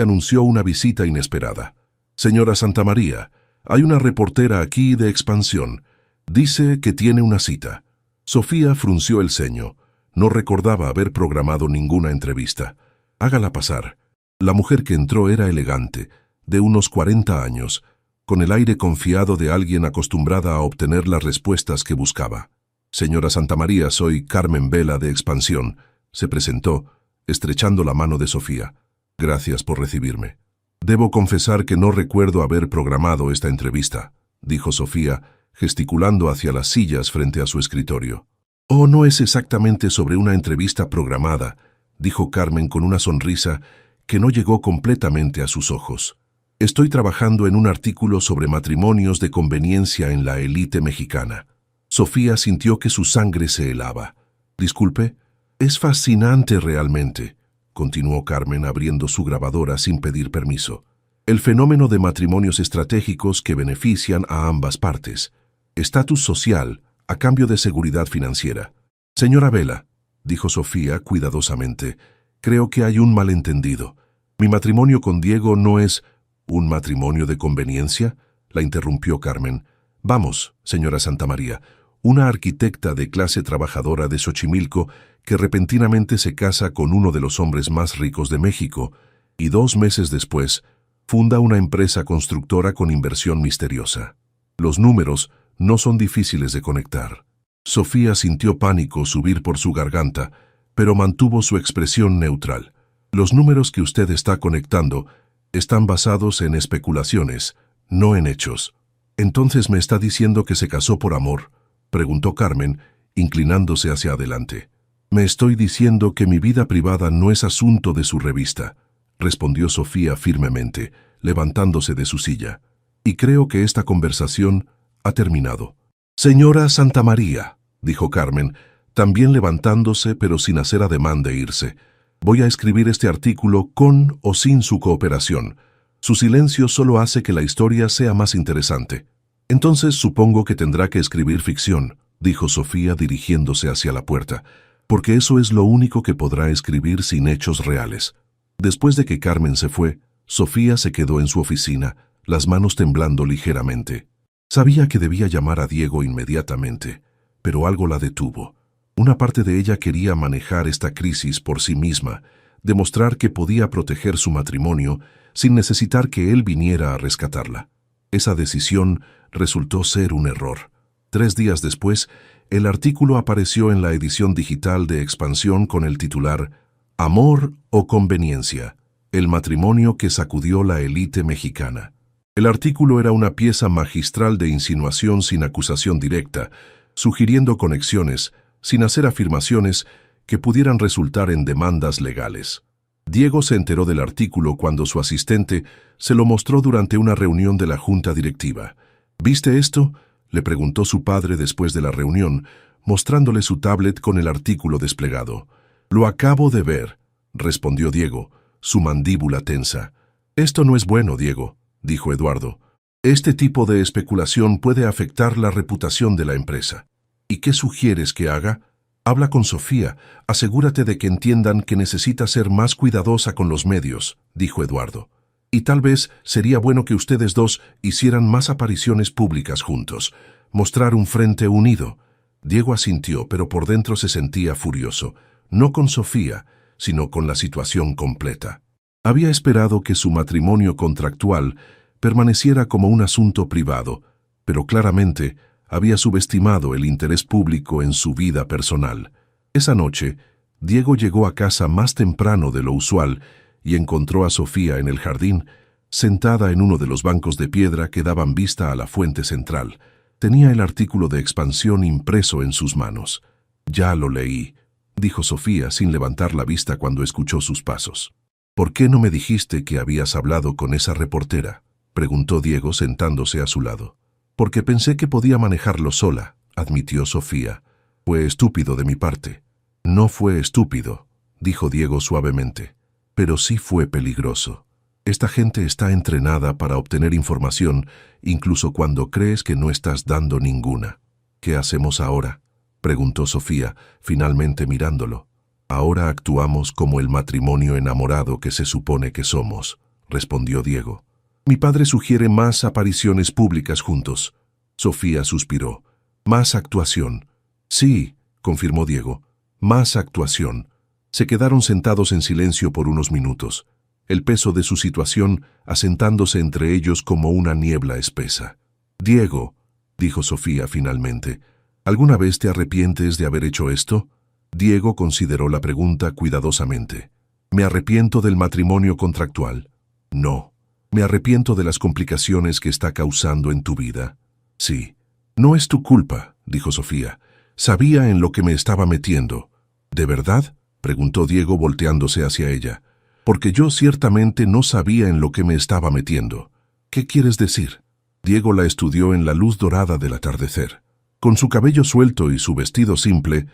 anunció una visita inesperada. Señora Santamaría, hay una reportera aquí de Expansión. Dice que tiene una cita. Sofía frunció el ceño. No recordaba haber programado ninguna entrevista. Hágala pasar. La mujer que entró era elegante, de unos 40 años, con el aire confiado de alguien acostumbrada a obtener las respuestas que buscaba. Señora Santamaría, soy Carmen Vela de Expansión, se presentó, estrechando la mano de Sofía. Gracias por recibirme. Debo confesar que no recuerdo haber programado esta entrevista, dijo Sofía, gesticulando hacia las sillas frente a su escritorio. Oh, no es exactamente sobre una entrevista programada, dijo Carmen con una sonrisa que no llegó completamente a sus ojos. Estoy trabajando en un artículo sobre matrimonios de conveniencia en la élite mexicana. Sofía sintió que su sangre se helaba. Disculpe, es fascinante realmente, continuó Carmen abriendo su grabadora sin pedir permiso. El fenómeno de matrimonios estratégicos que benefician a ambas partes. Estatus social a cambio de seguridad financiera. Señora Vela, dijo Sofía cuidadosamente, creo que hay un malentendido. Mi matrimonio con Diego no es ¿un matrimonio de conveniencia?, la interrumpió Carmen. Vamos, señora Santamaría, una arquitecta de clase trabajadora de Xochimilco que repentinamente se casa con uno de los hombres más ricos de México y 2 meses después funda una empresa constructora con inversión misteriosa. Los números no son difíciles de conectar. Sofía sintió pánico subir por su garganta, pero mantuvo su expresión neutral. Los números que usted está conectando están basados en especulaciones, no en hechos. ¿Entonces me está diciendo que se casó por amor?, preguntó Carmen, inclinándose hacia adelante. Me estoy diciendo que mi vida privada no es asunto de su revista, respondió Sofía firmemente, levantándose de su silla. Y creo que esta conversación ha terminado. Señora Santamaría, dijo Carmen, también levantándose pero sin hacer ademán de irse. Voy a escribir este artículo con o sin su cooperación. Su silencio solo hace que la historia sea más interesante. Entonces supongo que tendrá que escribir ficción, dijo Sofía dirigiéndose hacia la puerta, porque eso es lo único que podrá escribir sin hechos reales. Después de que Carmen se fue, Sofía se quedó en su oficina, las manos temblando ligeramente. Sabía que debía llamar a Diego inmediatamente, pero algo la detuvo. Una parte de ella quería manejar esta crisis por sí misma, demostrar que podía proteger su matrimonio sin necesitar que él viniera a rescatarla. Esa decisión resultó ser un error. 3 días después, el artículo apareció en la edición digital de Expansión con el titular «Amor o conveniencia, el matrimonio que sacudió la élite mexicana». El artículo era una pieza magistral de insinuación sin acusación directa, sugiriendo conexiones, sin hacer afirmaciones que pudieran resultar en demandas legales. Diego se enteró del artículo cuando su asistente se lo mostró durante una reunión de la junta directiva. ¿Viste esto?, le preguntó su padre después de la reunión, mostrándole su tablet con el artículo desplegado. «Lo acabo de ver», respondió Diego, su mandíbula tensa. «Esto no es bueno, Diego», dijo Eduardo. «Este tipo de especulación puede afectar la reputación de la empresa». «¿Y qué sugieres que haga?» «Habla con Sofía, asegúrate de que entiendan que necesita ser más cuidadosa con los medios», dijo Eduardo. «Y tal vez sería bueno que ustedes dos hicieran más apariciones públicas juntos, mostrar un frente unido». Diego asintió, pero por dentro se sentía furioso, no con Sofía, sino con la situación completa. Había esperado que su matrimonio contractual permaneciera como un asunto privado, pero claramente había subestimado el interés público en su vida personal. Esa noche, Diego llegó a casa más temprano de lo usual y encontró a Sofía en el jardín, sentada en uno de los bancos de piedra que daban vista a la fuente central. Tenía el artículo de expansión impreso en sus manos. «Ya lo leí», dijo Sofía sin levantar la vista cuando escuchó sus pasos. «¿Por qué no me dijiste que habías hablado con esa reportera?», preguntó Diego sentándose a su lado. «Porque pensé que podía manejarlo sola», admitió Sofía. «Fue estúpido de mi parte». «No fue estúpido», dijo Diego suavemente, «pero sí fue peligroso. Esta gente está entrenada para obtener información incluso cuando crees que no estás dando ninguna». «¿Qué hacemos ahora?», preguntó Sofía, finalmente mirándolo. «Ahora actuamos como el matrimonio enamorado que se supone que somos», respondió Diego. «Mi padre sugiere más apariciones públicas juntos». Sofía suspiró. «Más actuación». «Sí», confirmó Diego, «más actuación». Se quedaron sentados en silencio por unos minutos, el peso de su situación asentándose entre ellos como una niebla espesa. «Diego», dijo Sofía finalmente, «¿alguna vez te arrepientes de haber hecho esto?». Diego consideró la pregunta cuidadosamente. «¿Me arrepiento del matrimonio contractual?». «No». «¿Me arrepiento de las complicaciones que está causando en tu vida?». «Sí». «No es tu culpa», dijo Sofía. «Sabía en lo que me estaba metiendo». «¿De verdad?», preguntó Diego volteándose hacia ella. «Porque yo ciertamente no sabía en lo que me estaba metiendo». «¿Qué quieres decir?». Diego la estudió en la luz dorada del atardecer. Con su cabello suelto y su vestido simple,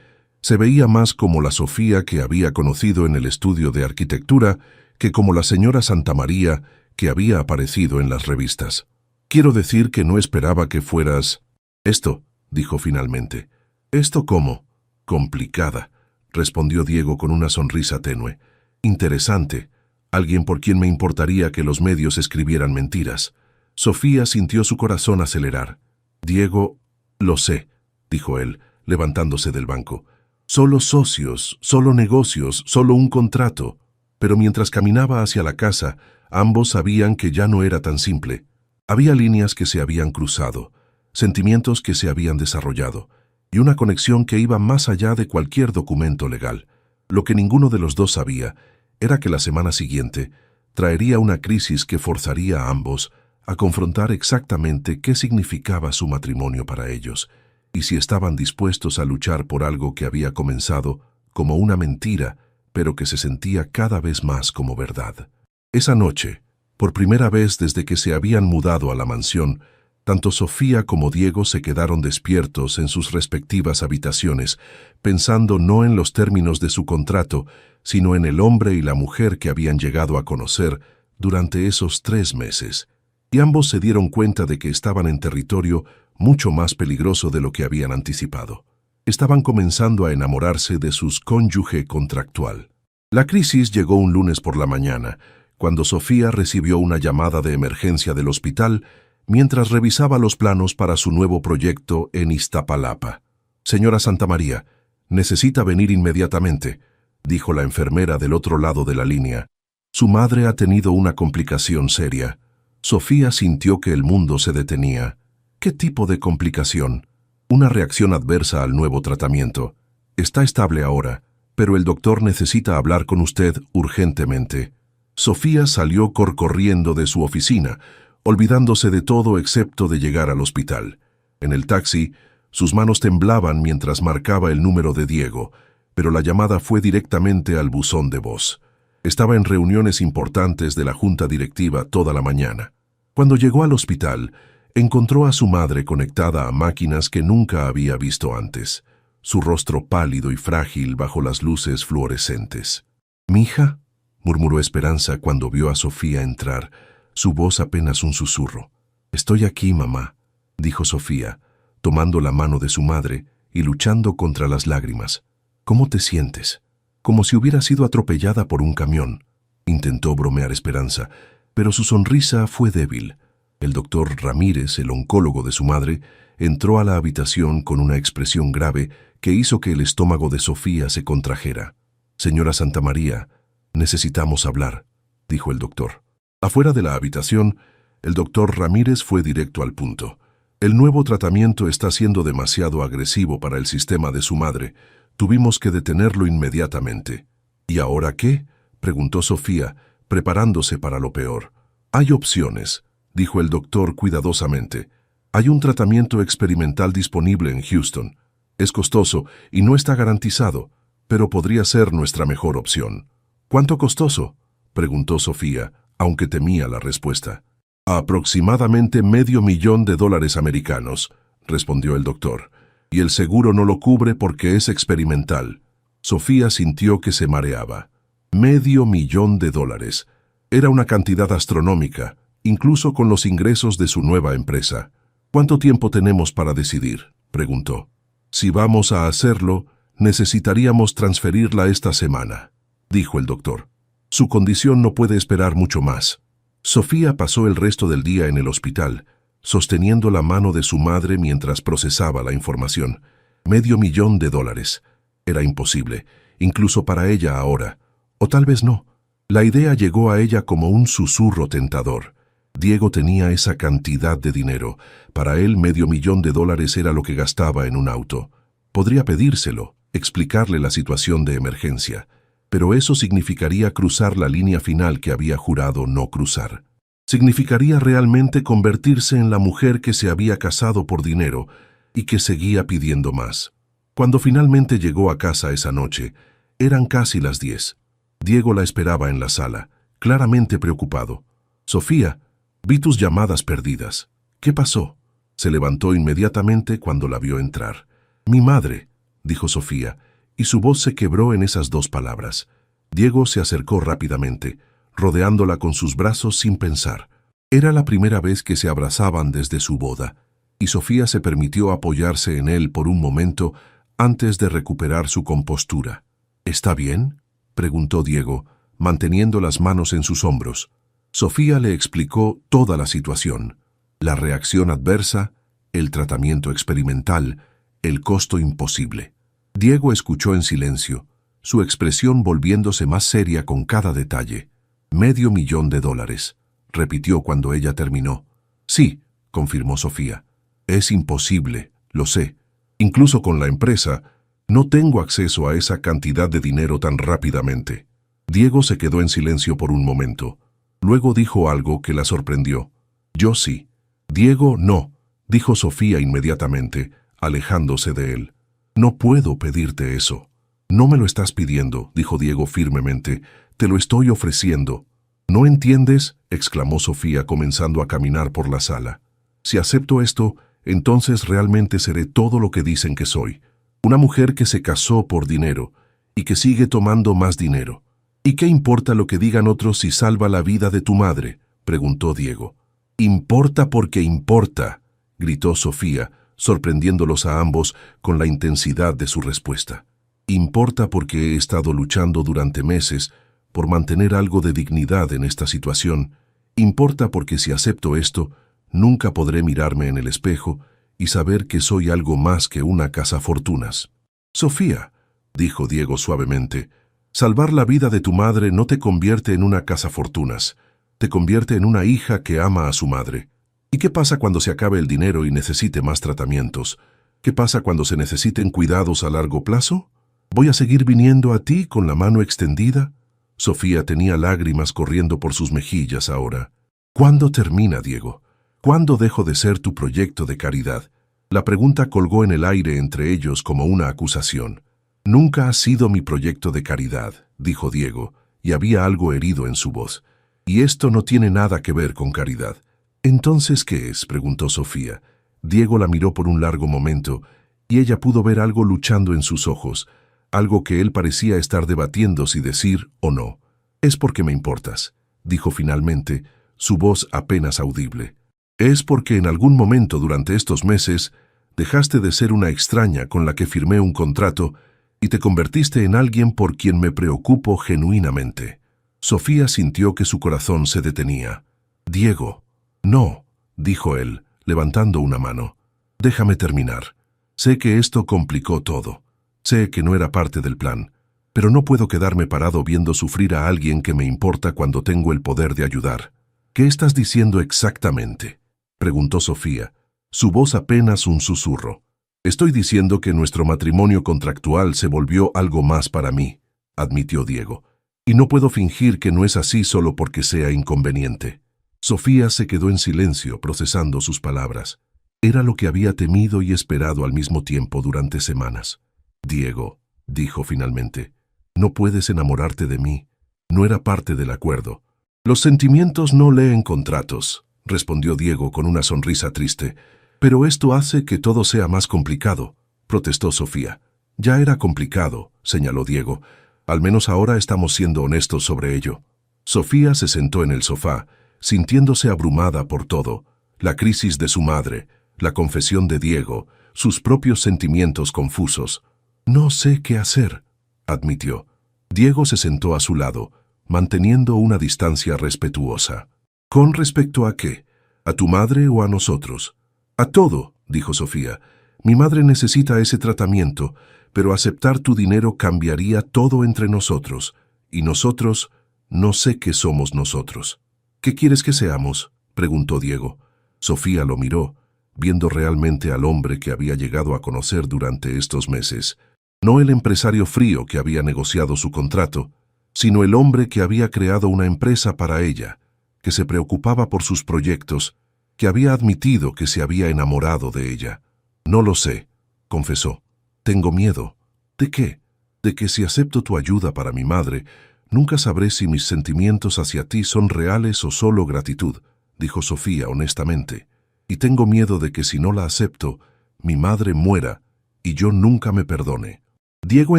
se veía más como la Sofía que había conocido en el estudio de arquitectura que como la señora Santamaría que había aparecido en las revistas. «Quiero decir que no esperaba que fueras...». «Esto», dijo finalmente. «¿Esto cómo?». «Complicada», respondió Diego con una sonrisa tenue. «Interesante. Alguien por quien me importaría que los medios escribieran mentiras». Sofía sintió su corazón acelerar. «Diego, lo sé», dijo él, levantándose del banco. «Solo socios, solo negocios, solo un contrato». Pero mientras caminaba hacia la casa, ambos sabían que ya no era tan simple. Había líneas que se habían cruzado, sentimientos que se habían desarrollado, y una conexión que iba más allá de cualquier documento legal. Lo que ninguno de los dos sabía era que la semana siguiente traería una crisis que forzaría a ambos a confrontar exactamente qué significaba su matrimonio para ellos, y si estaban dispuestos a luchar por algo que había comenzado como una mentira, pero que se sentía cada vez más como verdad. Esa noche, por primera vez desde que se habían mudado a la mansión, tanto Sofía como Diego se quedaron despiertos en sus respectivas habitaciones, pensando no en los términos de su contrato, sino en el hombre y la mujer que habían llegado a conocer durante esos 3 meses. Y ambos se dieron cuenta de que estaban en territorio mucho más peligroso de lo que habían anticipado. Estaban comenzando a enamorarse de su cónyuge contractual. La crisis llegó un lunes por la mañana, cuando Sofía recibió una llamada de emergencia del hospital mientras revisaba los planos para su nuevo proyecto en Iztapalapa. «Señora Santamaría, necesita venir inmediatamente», dijo la enfermera del otro lado de la línea. «Su madre ha tenido una complicación seria». Sofía sintió que el mundo se detenía. «¿Qué tipo de complicación?». «Una reacción adversa al nuevo tratamiento. Está estable ahora, pero el doctor necesita hablar con usted urgentemente». Sofía salió corriendo de su oficina, olvidándose de todo excepto de llegar al hospital. En el taxi, sus manos temblaban mientras marcaba el número de Diego, pero la llamada fue directamente al buzón de voz. Estaba en reuniones importantes de la junta directiva toda la mañana. Cuando llegó al hospital, encontró a su madre conectada a máquinas que nunca había visto antes, su rostro pálido y frágil bajo las luces fluorescentes. «¿Mija?», murmuró Esperanza cuando vio a Sofía entrar, su voz apenas un susurro. «Estoy aquí, mamá», dijo Sofía, tomando la mano de su madre y luchando contra las lágrimas. «¿Cómo te sientes?». «Como si hubiera sido atropellada por un camión», intentó bromear Esperanza, pero su sonrisa fue débil. El doctor Ramírez, el oncólogo de su madre, entró a la habitación con una expresión grave que hizo que el estómago de Sofía se contrajera. «Señora Santamaría, necesitamos hablar», dijo el doctor. Afuera de la habitación, el doctor Ramírez fue directo al punto. «El nuevo tratamiento está siendo demasiado agresivo para el sistema de su madre. Tuvimos que detenerlo inmediatamente. ¿Y ahora qué?, preguntó Sofía, preparándose para lo peor. Hay opciones, dijo el doctor cuidadosamente. Hay un tratamiento experimental disponible en Houston. Es costoso y no está garantizado, pero podría ser nuestra mejor opción. ¿Cuánto costoso?, preguntó Sofía, aunque temía la respuesta. Aproximadamente $500,000 americanos, respondió el doctor, y el seguro no lo cubre porque es experimental. Sofía sintió que se mareaba. $500,000. Era una cantidad astronómica, incluso con los ingresos de su nueva empresa. ¿Cuánto tiempo tenemos para decidir?, preguntó. Si vamos a hacerlo, necesitaríamos transferirla esta semana, dijo el doctor. Su condición no puede esperar mucho más. Sofía pasó el resto del día en el hospital, sosteniendo la mano de su madre mientras procesaba la información. $500,000. Era imposible, incluso para ella ahora. O tal vez no. La idea llegó a ella como un susurro tentador. Diego tenía esa cantidad de dinero. Para él $500,000 era lo que gastaba en un auto. Podría pedírselo, explicarle la situación de emergencia, pero eso significaría cruzar la línea final que había jurado no cruzar. Significaría realmente convertirse en la mujer que se había casado por dinero y que seguía pidiendo más. Cuando finalmente llegó a casa esa noche, eran casi las 10. Diego la esperaba en la sala, claramente preocupado. «Sofía, vi tus llamadas perdidas. ¿Qué pasó?». Se levantó inmediatamente cuando la vio entrar. «Mi madre», dijo Sofía, y su voz se quebró en esas dos palabras. Diego se acercó rápidamente, rodeándola con sus brazos sin pensar. Era la primera vez que se abrazaban desde su boda, y Sofía se permitió apoyarse en él por un momento antes de recuperar su compostura. «¿Está bien?», preguntó Diego, manteniendo las manos en sus hombros. Sofía le explicó toda la situación: la reacción adversa, el tratamiento experimental, el costo imposible. Diego escuchó en silencio, su expresión volviéndose más seria con cada detalle. $500,000, repitió cuando ella terminó. «Sí», confirmó Sofía. «Es imposible, lo sé. Incluso con la empresa, no tengo acceso a esa cantidad de dinero tan rápidamente». Diego se quedó en silencio por un momento. Luego dijo algo que la sorprendió. «Yo sí». «Diego, no», dijo Sofía inmediatamente, alejándose de él. «No puedo pedirte eso». «No me lo estás pidiendo», dijo Diego firmemente. «Te lo estoy ofreciendo». «¿No entiendes?», exclamó Sofía comenzando a caminar por la sala. «Si acepto esto, entonces realmente seré todo lo que dicen que soy. Una mujer que se casó por dinero y que sigue tomando más dinero. ¿Y qué importa lo que digan otros si salva la vida de tu madre?», preguntó Diego. «Importa porque importa», gritó Sofía, sorprendiéndolos a ambos con la intensidad de su respuesta. «Importa porque he estado luchando durante meses por mantener algo de dignidad en esta situación. Importa porque si acepto esto, nunca podré mirarme en el espejo y saber que soy algo más que una cazafortunas». «Sofía», dijo Diego suavemente, «salvar la vida de tu madre no te convierte en una cazafortunas, te convierte en una hija que ama a su madre. ¿Y qué pasa cuando se acabe el dinero y necesite más tratamientos? ¿Qué pasa cuando se necesiten cuidados a largo plazo? ¿Voy a seguir viniendo a ti con la mano extendida?». Sofía tenía lágrimas corriendo por sus mejillas ahora. «¿Cuándo termina, Diego? ¿Cuándo dejo de ser tu proyecto de caridad?». La pregunta colgó en el aire entre ellos como una acusación. «Nunca has sido mi proyecto de caridad», dijo Diego, y había algo herido en su voz. «Y esto no tiene nada que ver con caridad». «¿Entonces qué es?», preguntó Sofía. Diego la miró por un largo momento, y ella pudo ver algo luchando en sus ojos, algo que él parecía estar debatiendo si decir o no. «Es porque me importas», dijo finalmente, su voz apenas audible. «Es porque en algún momento durante estos meses dejaste de ser una extraña con la que firmé un contrato y te convertiste en alguien por quien me preocupo genuinamente». Sofía sintió que su corazón se detenía. «Diego». «No», dijo él, levantando una mano. «Déjame terminar. Sé que esto complicó todo. Sé que no era parte del plan, pero no puedo quedarme parado viendo sufrir a alguien que me importa cuando tengo el poder de ayudar». «¿Qué estás diciendo exactamente?», preguntó Sofía, su voz apenas un susurro. Estoy diciendo que nuestro matrimonio contractual se volvió algo más para mí, admitió Diego. Y no puedo fingir que no es así solo porque sea inconveniente. Sofía se quedó en silencio, procesando sus palabras. Era lo que había temido y esperado al mismo tiempo durante semanas. Diego, dijo finalmente, no puedes enamorarte de mí. No era parte del acuerdo. Los sentimientos no leen contratos, respondió Diego con una sonrisa triste. Pero esto hace que todo sea más complicado, protestó Sofía. Ya era complicado, señaló Diego. Al menos ahora estamos siendo honestos sobre ello. Sofía se sentó en el sofá, sintiéndose abrumada por todo, la crisis de su madre, la confesión de Diego, sus propios sentimientos confusos. No sé qué hacer, admitió. Diego se sentó a su lado, manteniendo una distancia respetuosa. ¿Con respecto a qué? ¿A tu madre o a nosotros? A todo, dijo Sofía. Mi madre necesita ese tratamiento, pero aceptar tu dinero cambiaría todo entre nosotros. Y nosotros, no sé qué somos nosotros. ¿Qué quieres que seamos?, preguntó Diego. Sofía lo miró, viendo realmente al hombre que había llegado a conocer durante estos meses. No el empresario frío que había negociado su contrato, sino el hombre que había creado una empresa para ella, que se preocupaba por sus proyectos, que había admitido que se había enamorado de ella. No lo sé, confesó. Tengo miedo. ¿De qué? De que si acepto tu ayuda para mi madre, nunca sabré si mis sentimientos hacia ti son reales o solo gratitud, dijo Sofía honestamente. Y tengo miedo de que si no la acepto, mi madre muera y yo nunca me perdone. Diego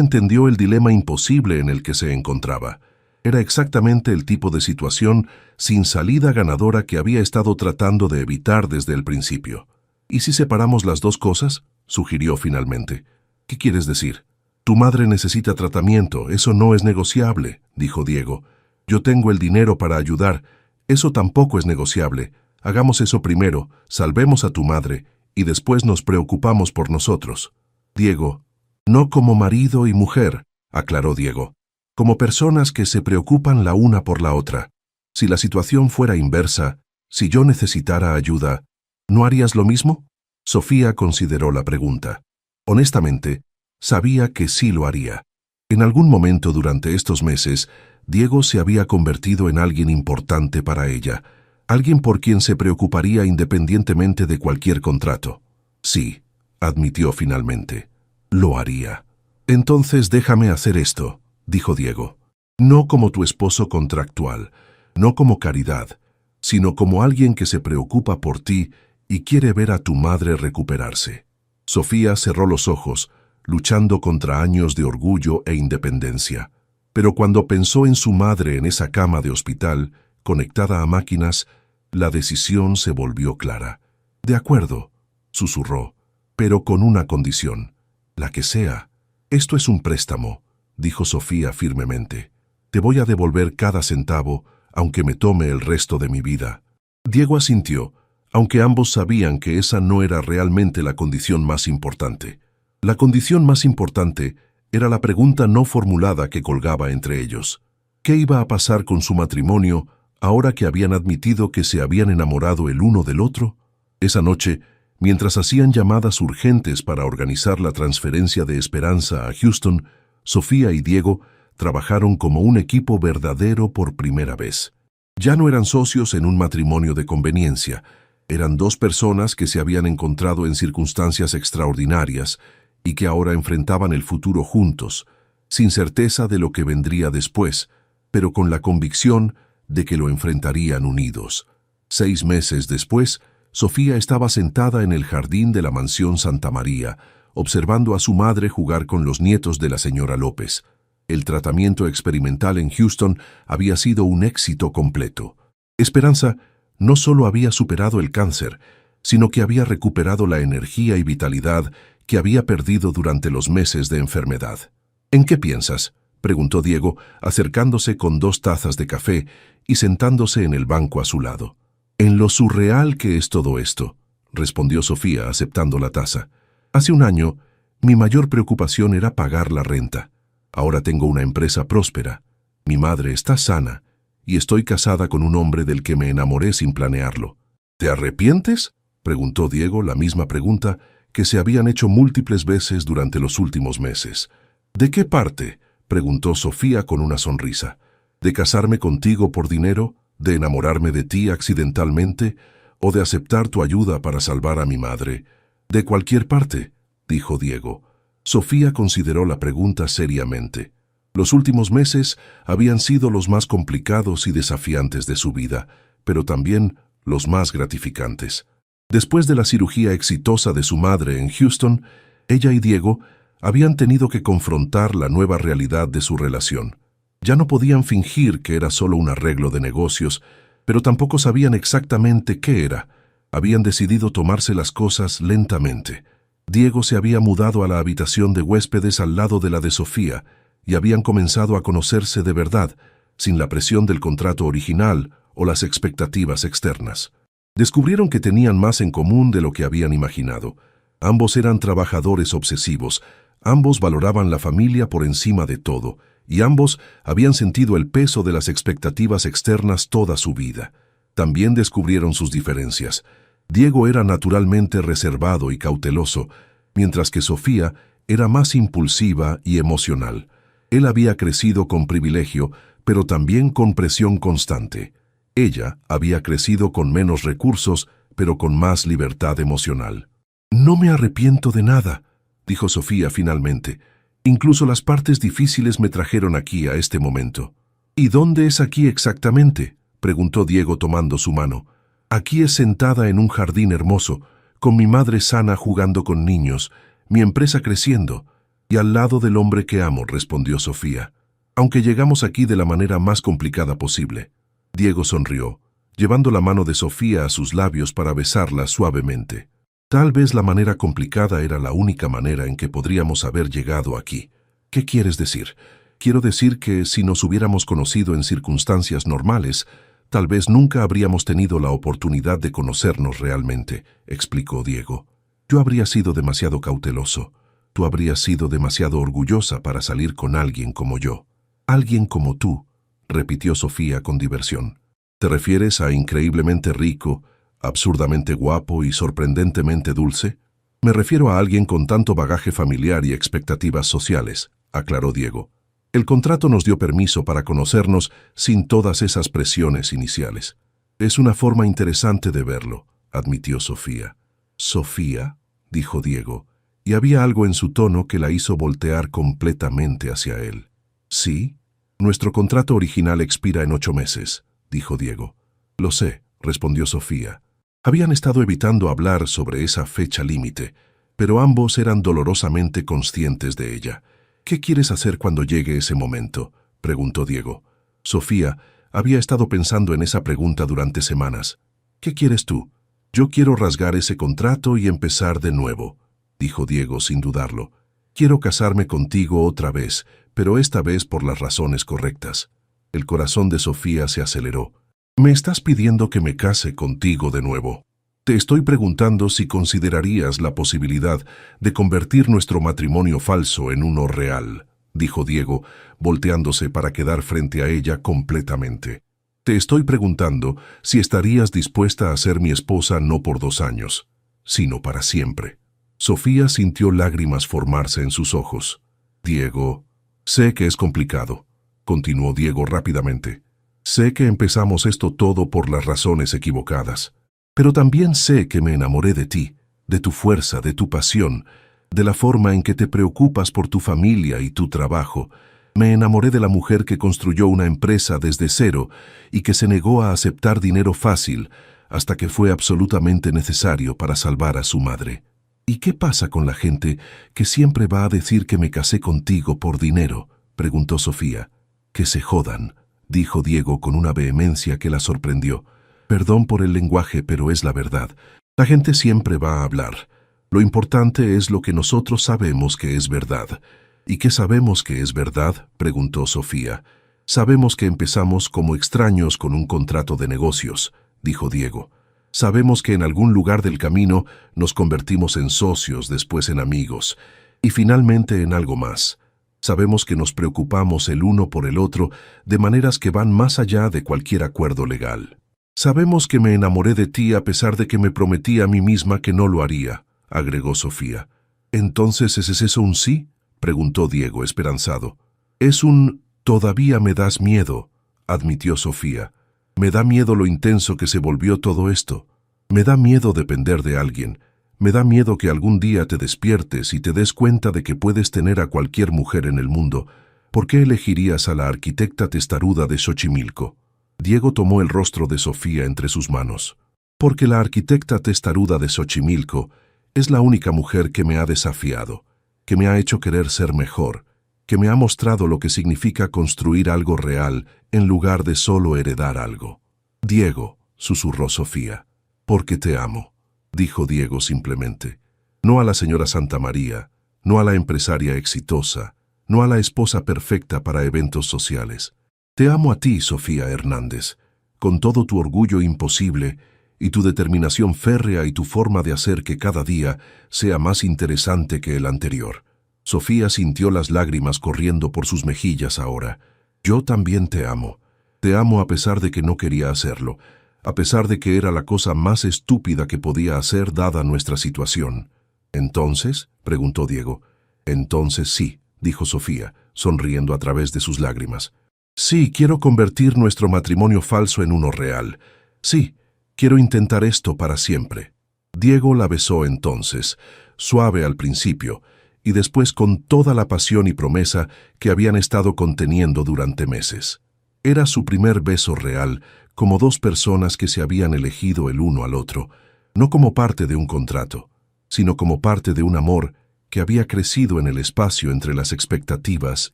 entendió el dilema imposible en el que se encontraba. Era exactamente el tipo de situación sin salida ganadora que había estado tratando de evitar desde el principio. ¿Y si separamos las dos cosas?, sugirió finalmente. ¿Qué quieres decir? Tu madre necesita tratamiento, eso no es negociable, dijo Diego. Yo tengo el dinero para ayudar, eso tampoco es negociable. Hagamos eso primero, salvemos a tu madre, y después nos preocupamos por nosotros. Diego, no como marido y mujer, aclaró Diego. Como personas que se preocupan la una por la otra. Si la situación fuera inversa, si yo necesitara ayuda, ¿no harías lo mismo? Sofía consideró la pregunta. Honestamente, sabía que sí lo haría. En algún momento durante estos meses, Diego se había convertido en alguien importante para ella, alguien por quien se preocuparía independientemente de cualquier contrato. Sí, admitió finalmente, lo haría. Entonces déjame hacer esto, dijo Diego. No como tu esposo contractual, no como caridad, sino como alguien que se preocupa por ti y quiere ver a tu madre recuperarse. Sofía cerró los ojos, luchando contra años de orgullo e independencia. Pero cuando pensó en su madre en esa cama de hospital, conectada a máquinas, la decisión se volvió clara. De acuerdo, susurró, pero con una condición. La que sea. Esto es un préstamo, dijo Sofía firmemente. Te voy a devolver cada centavo, aunque me tome el resto de mi vida. Diego asintió, aunque ambos sabían que esa no era realmente la condición más importante. La condición más importante era la pregunta no formulada que colgaba entre ellos. ¿Qué iba a pasar con su matrimonio ahora que habían admitido que se habían enamorado el uno del otro? Esa noche, mientras hacían llamadas urgentes para organizar la transferencia de Esperanza a Houston, Sofía y Diego trabajaron como un equipo verdadero por primera vez. Ya no eran socios en un matrimonio de conveniencia, eran dos personas que se habían encontrado en circunstancias extraordinarias y que ahora enfrentaban el futuro juntos, sin certeza de lo que vendría después, pero con la convicción de que lo enfrentarían unidos. 6 meses después, Sofía estaba sentada en el jardín de la mansión Santa María, observando a su madre jugar con los nietos de la señora López. El tratamiento experimental en Houston había sido un éxito completo. Esperanza no solo había superado el cáncer, sino que había recuperado la energía y vitalidad que había perdido durante los meses de enfermedad. ¿En qué piensas?, preguntó Diego, acercándose con 2 tazas de café y sentándose en el banco a su lado. En lo surreal que es todo esto, respondió Sofía, aceptando la taza. Hace un año, mi mayor preocupación era pagar la renta. Ahora tengo una empresa próspera, mi madre está sana y estoy casada con un hombre del que me enamoré sin planearlo. ¿Te arrepientes?, preguntó Diego, la misma pregunta que se habían hecho múltiples veces durante los últimos meses. ¿De qué parte?, preguntó Sofía con una sonrisa. ¿De casarme contigo por dinero? ¿De enamorarme de ti accidentalmente? ¿O de aceptar tu ayuda para salvar a mi madre? De cualquier parte, dijo Diego. Sofía consideró la pregunta seriamente. Los últimos meses habían sido los más complicados y desafiantes de su vida, pero también los más gratificantes. Después de la cirugía exitosa de su madre en Houston, ella y Diego habían tenido que confrontar la nueva realidad de su relación. Ya no podían fingir que era solo un arreglo de negocios, pero tampoco sabían exactamente qué era. Habían decidido tomarse las cosas lentamente. Diego se había mudado a la habitación de huéspedes al lado de la de Sofía y habían comenzado a conocerse de verdad, sin la presión del contrato original o las expectativas externas. Descubrieron que tenían más en común de lo que habían imaginado. Ambos eran trabajadores obsesivos, ambos valoraban la familia por encima de todo, y ambos habían sentido el peso de las expectativas externas toda su vida. También descubrieron sus diferencias. Diego era naturalmente reservado y cauteloso, mientras que Sofía era más impulsiva y emocional. Él había crecido con privilegio, pero también con presión constante. Ella había crecido con menos recursos, pero con más libertad emocional. «No me arrepiento de nada», dijo Sofía finalmente. «Incluso las partes difíciles me trajeron aquí a este momento». «¿Y dónde es aquí exactamente?», preguntó Diego tomando su mano. «Aquí es sentada en un jardín hermoso, con mi madre sana jugando con niños, mi empresa creciendo, y al lado del hombre que amo», respondió Sofía. «Aunque llegamos aquí de la manera más complicada posible». Diego sonrió, llevando la mano de Sofía a sus labios para besarla suavemente. «Tal vez la manera complicada era la única manera en que podríamos haber llegado aquí». «¿Qué quieres decir?» «Quiero decir que si nos hubiéramos conocido en circunstancias normales, tal vez nunca habríamos tenido la oportunidad de conocernos realmente», explicó Diego. «Yo habría sido demasiado cauteloso. Tú habrías sido demasiado orgullosa para salir con alguien como yo». «Alguien como tú», repitió Sofía con diversión. «¿Te refieres a increíblemente rico, absurdamente guapo y sorprendentemente dulce?» «Me refiero a alguien con tanto bagaje familiar y expectativas sociales», aclaró Diego. «El contrato nos dio permiso para conocernos sin todas esas presiones iniciales». «Es una forma interesante de verlo», admitió Sofía. «Sofía», dijo Diego, y había algo en su tono que la hizo voltear completamente hacia él. «¿Sí? Nuestro contrato original expira en 8 meses», dijo Diego. «Lo sé», respondió Sofía. Habían estado evitando hablar sobre esa fecha límite, pero ambos eran dolorosamente conscientes de ella. «¿Qué quieres hacer cuando llegue ese momento?», preguntó Diego. Sofía había estado pensando en esa pregunta durante semanas. «¿Qué quieres tú?». «Yo quiero rasgar ese contrato y empezar de nuevo», dijo Diego sin dudarlo. «Quiero casarme contigo otra vez, pero esta vez por las razones correctas». El corazón de Sofía se aceleró. «¿Me estás pidiendo que me case contigo de nuevo?». «Te estoy preguntando si considerarías la posibilidad de convertir nuestro matrimonio falso en uno real», dijo Diego, volteándose para quedar frente a ella completamente. «Te estoy preguntando si estarías dispuesta a ser mi esposa no por 2 años, sino para siempre». Sofía sintió lágrimas formarse en sus ojos. «Diego, sé que es complicado», continuó Diego rápidamente. «Sé que empezamos esto todo por las razones equivocadas. Pero también sé que me enamoré de ti, de tu fuerza, de tu pasión, de la forma en que te preocupas por tu familia y tu trabajo. Me enamoré de la mujer que construyó una empresa desde cero y que se negó a aceptar dinero fácil hasta que fue absolutamente necesario para salvar a su madre». «¿Y qué pasa con la gente que siempre va a decir que me casé contigo por dinero?», preguntó Sofía. «Que se jodan», dijo Diego con una vehemencia que la sorprendió. «Perdón por el lenguaje, pero es la verdad. La gente siempre va a hablar. Lo importante es lo que nosotros sabemos que es verdad». «¿Y qué sabemos que es verdad?», preguntó Sofía. «Sabemos que empezamos como extraños con un contrato de negocios», dijo Diego. «Sabemos que en algún lugar del camino nos convertimos en socios, después en amigos, y finalmente en algo más. Sabemos que nos preocupamos el uno por el otro de maneras que van más allá de cualquier acuerdo legal. Sabemos que me enamoré de ti a pesar de que me prometí a mí misma que no lo haría», agregó Sofía. ¿Entonces ¿es eso un sí?, preguntó Diego, esperanzado. Es un «todavía me das miedo», admitió Sofía. Me da miedo lo intenso que se volvió todo esto. Me da miedo depender de alguien. Me da miedo que algún día te despiertes y te des cuenta de que puedes tener a cualquier mujer en el mundo. ¿Por qué elegirías a la arquitecta testaruda de Xochimilco? Diego tomó el rostro de Sofía entre sus manos. Porque la arquitecta testaruda de Xochimilco es la única mujer que me ha desafiado, que me ha hecho querer ser mejor, que me ha mostrado lo que significa construir algo real en lugar de solo heredar algo. Diego, susurró Sofía. Porque te amo, dijo Diego simplemente. No a la señora Santamaría, no a la empresaria exitosa, no a la esposa perfecta para eventos sociales. Te amo a ti, Sofía Hernández, con todo tu orgullo imposible y tu determinación férrea y tu forma de hacer que cada día sea más interesante que el anterior. Sofía sintió las lágrimas corriendo por sus mejillas ahora. Yo también te amo. Te amo a pesar de que no quería hacerlo, a pesar de que era la cosa más estúpida que podía hacer dada nuestra situación. ¿Entonces?, preguntó Diego. Entonces sí, dijo Sofía, sonriendo a través de sus lágrimas. Sí, quiero convertir nuestro matrimonio falso en uno real. Sí, quiero intentar esto para siempre. Diego la besó entonces, suave al principio, y después con toda la pasión y promesa que habían estado conteniendo durante meses. Era su primer beso real, como dos personas que se habían elegido el uno al otro, no como parte de un contrato, sino como parte de un amor que había crecido en el espacio entre las expectativas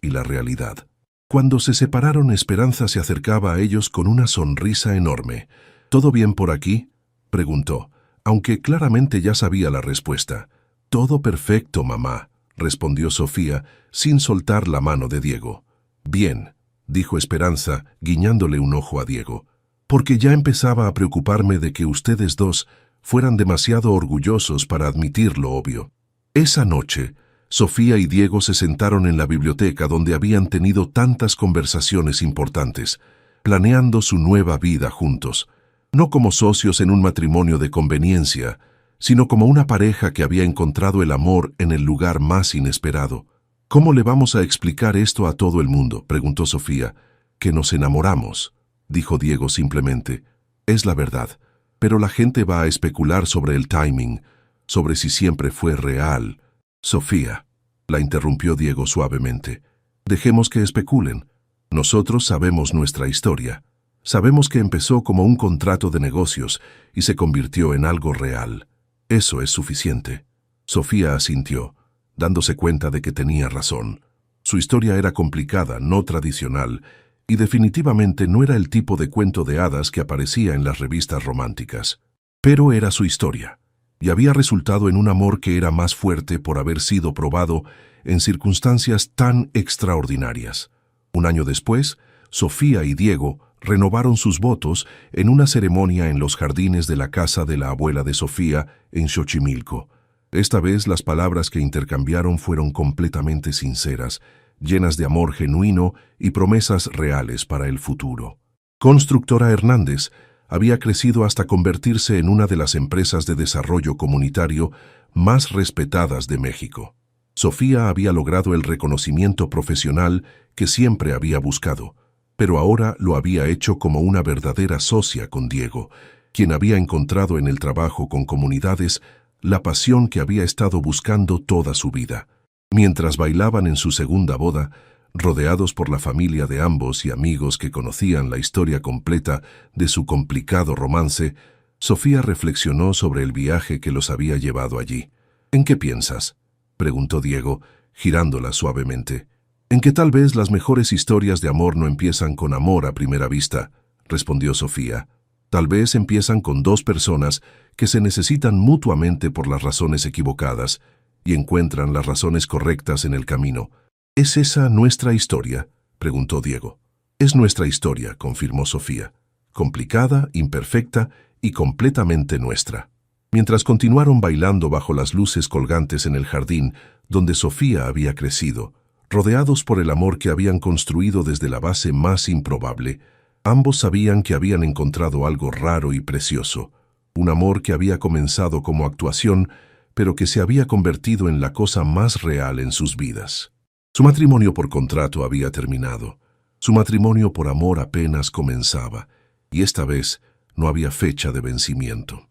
y la realidad. Cuando se separaron, Esperanza se acercaba a ellos con una sonrisa enorme. ¿Todo bien por aquí?, preguntó, aunque claramente ya sabía la respuesta. Todo perfecto, mamá, respondió Sofía, sin soltar la mano de Diego. Bien, dijo Esperanza, guiñándole un ojo a Diego, porque ya empezaba a preocuparme de que ustedes dos fueran demasiado orgullosos para admitir lo obvio. Esa noche, Sofía y Diego se sentaron en la biblioteca donde habían tenido tantas conversaciones importantes, planeando su nueva vida juntos, no como socios en un matrimonio de conveniencia, sino como una pareja que había encontrado el amor en el lugar más inesperado. ¿Cómo le vamos a explicar esto a todo el mundo?, preguntó Sofía. Que nos enamoramos, dijo Diego simplemente. Es la verdad, pero la gente va a especular sobre el timing, sobre si siempre fue real. Sofía, la interrumpió Diego suavemente, dejemos que especulen. Nosotros sabemos nuestra historia. Sabemos que empezó como un contrato de negocios y se convirtió en algo real. Eso es suficiente. Sofía asintió, dándose cuenta de que tenía razón. Su historia era complicada, no tradicional, y definitivamente no era el tipo de cuento de hadas que aparecía en las revistas románticas. Pero era su historia, y había resultado en un amor que era más fuerte por haber sido probado en circunstancias tan extraordinarias. Un año después, Sofía y Diego renovaron sus votos en una ceremonia en los jardines de la casa de la abuela de Sofía en Xochimilco. Esta vez las palabras que intercambiaron fueron completamente sinceras, llenas de amor genuino y promesas reales para el futuro. Constructora Hernández había crecido hasta convertirse en una de las empresas de desarrollo comunitario más respetadas de México. Sofía había logrado el reconocimiento profesional que siempre había buscado, pero ahora lo había hecho como una verdadera socia con Diego, quien había encontrado en el trabajo con comunidades la pasión que había estado buscando toda su vida. Mientras bailaban en su segunda boda, rodeados por la familia de ambos y amigos que conocían la historia completa de su complicado romance, Sofía reflexionó sobre el viaje que los había llevado allí. ¿En qué piensas?, preguntó Diego, girándola suavemente. En que tal vez las mejores historias de amor no empiezan con amor a primera vista, respondió Sofía. Tal vez empiezan con dos personas que se necesitan mutuamente por las razones equivocadas y encuentran las razones correctas en el camino. ¿Es esa nuestra historia?, preguntó Diego. Es nuestra historia, confirmó Sofía. Complicada, imperfecta y completamente nuestra. Mientras continuaron bailando bajo las luces colgantes en el jardín donde Sofía había crecido, rodeados por el amor que habían construido desde la base más improbable, ambos sabían que habían encontrado algo raro y precioso, un amor que había comenzado como actuación, pero que se había convertido en la cosa más real en sus vidas. Su matrimonio por contrato había terminado. Su matrimonio por amor apenas comenzaba, y esta vez no había fecha de vencimiento.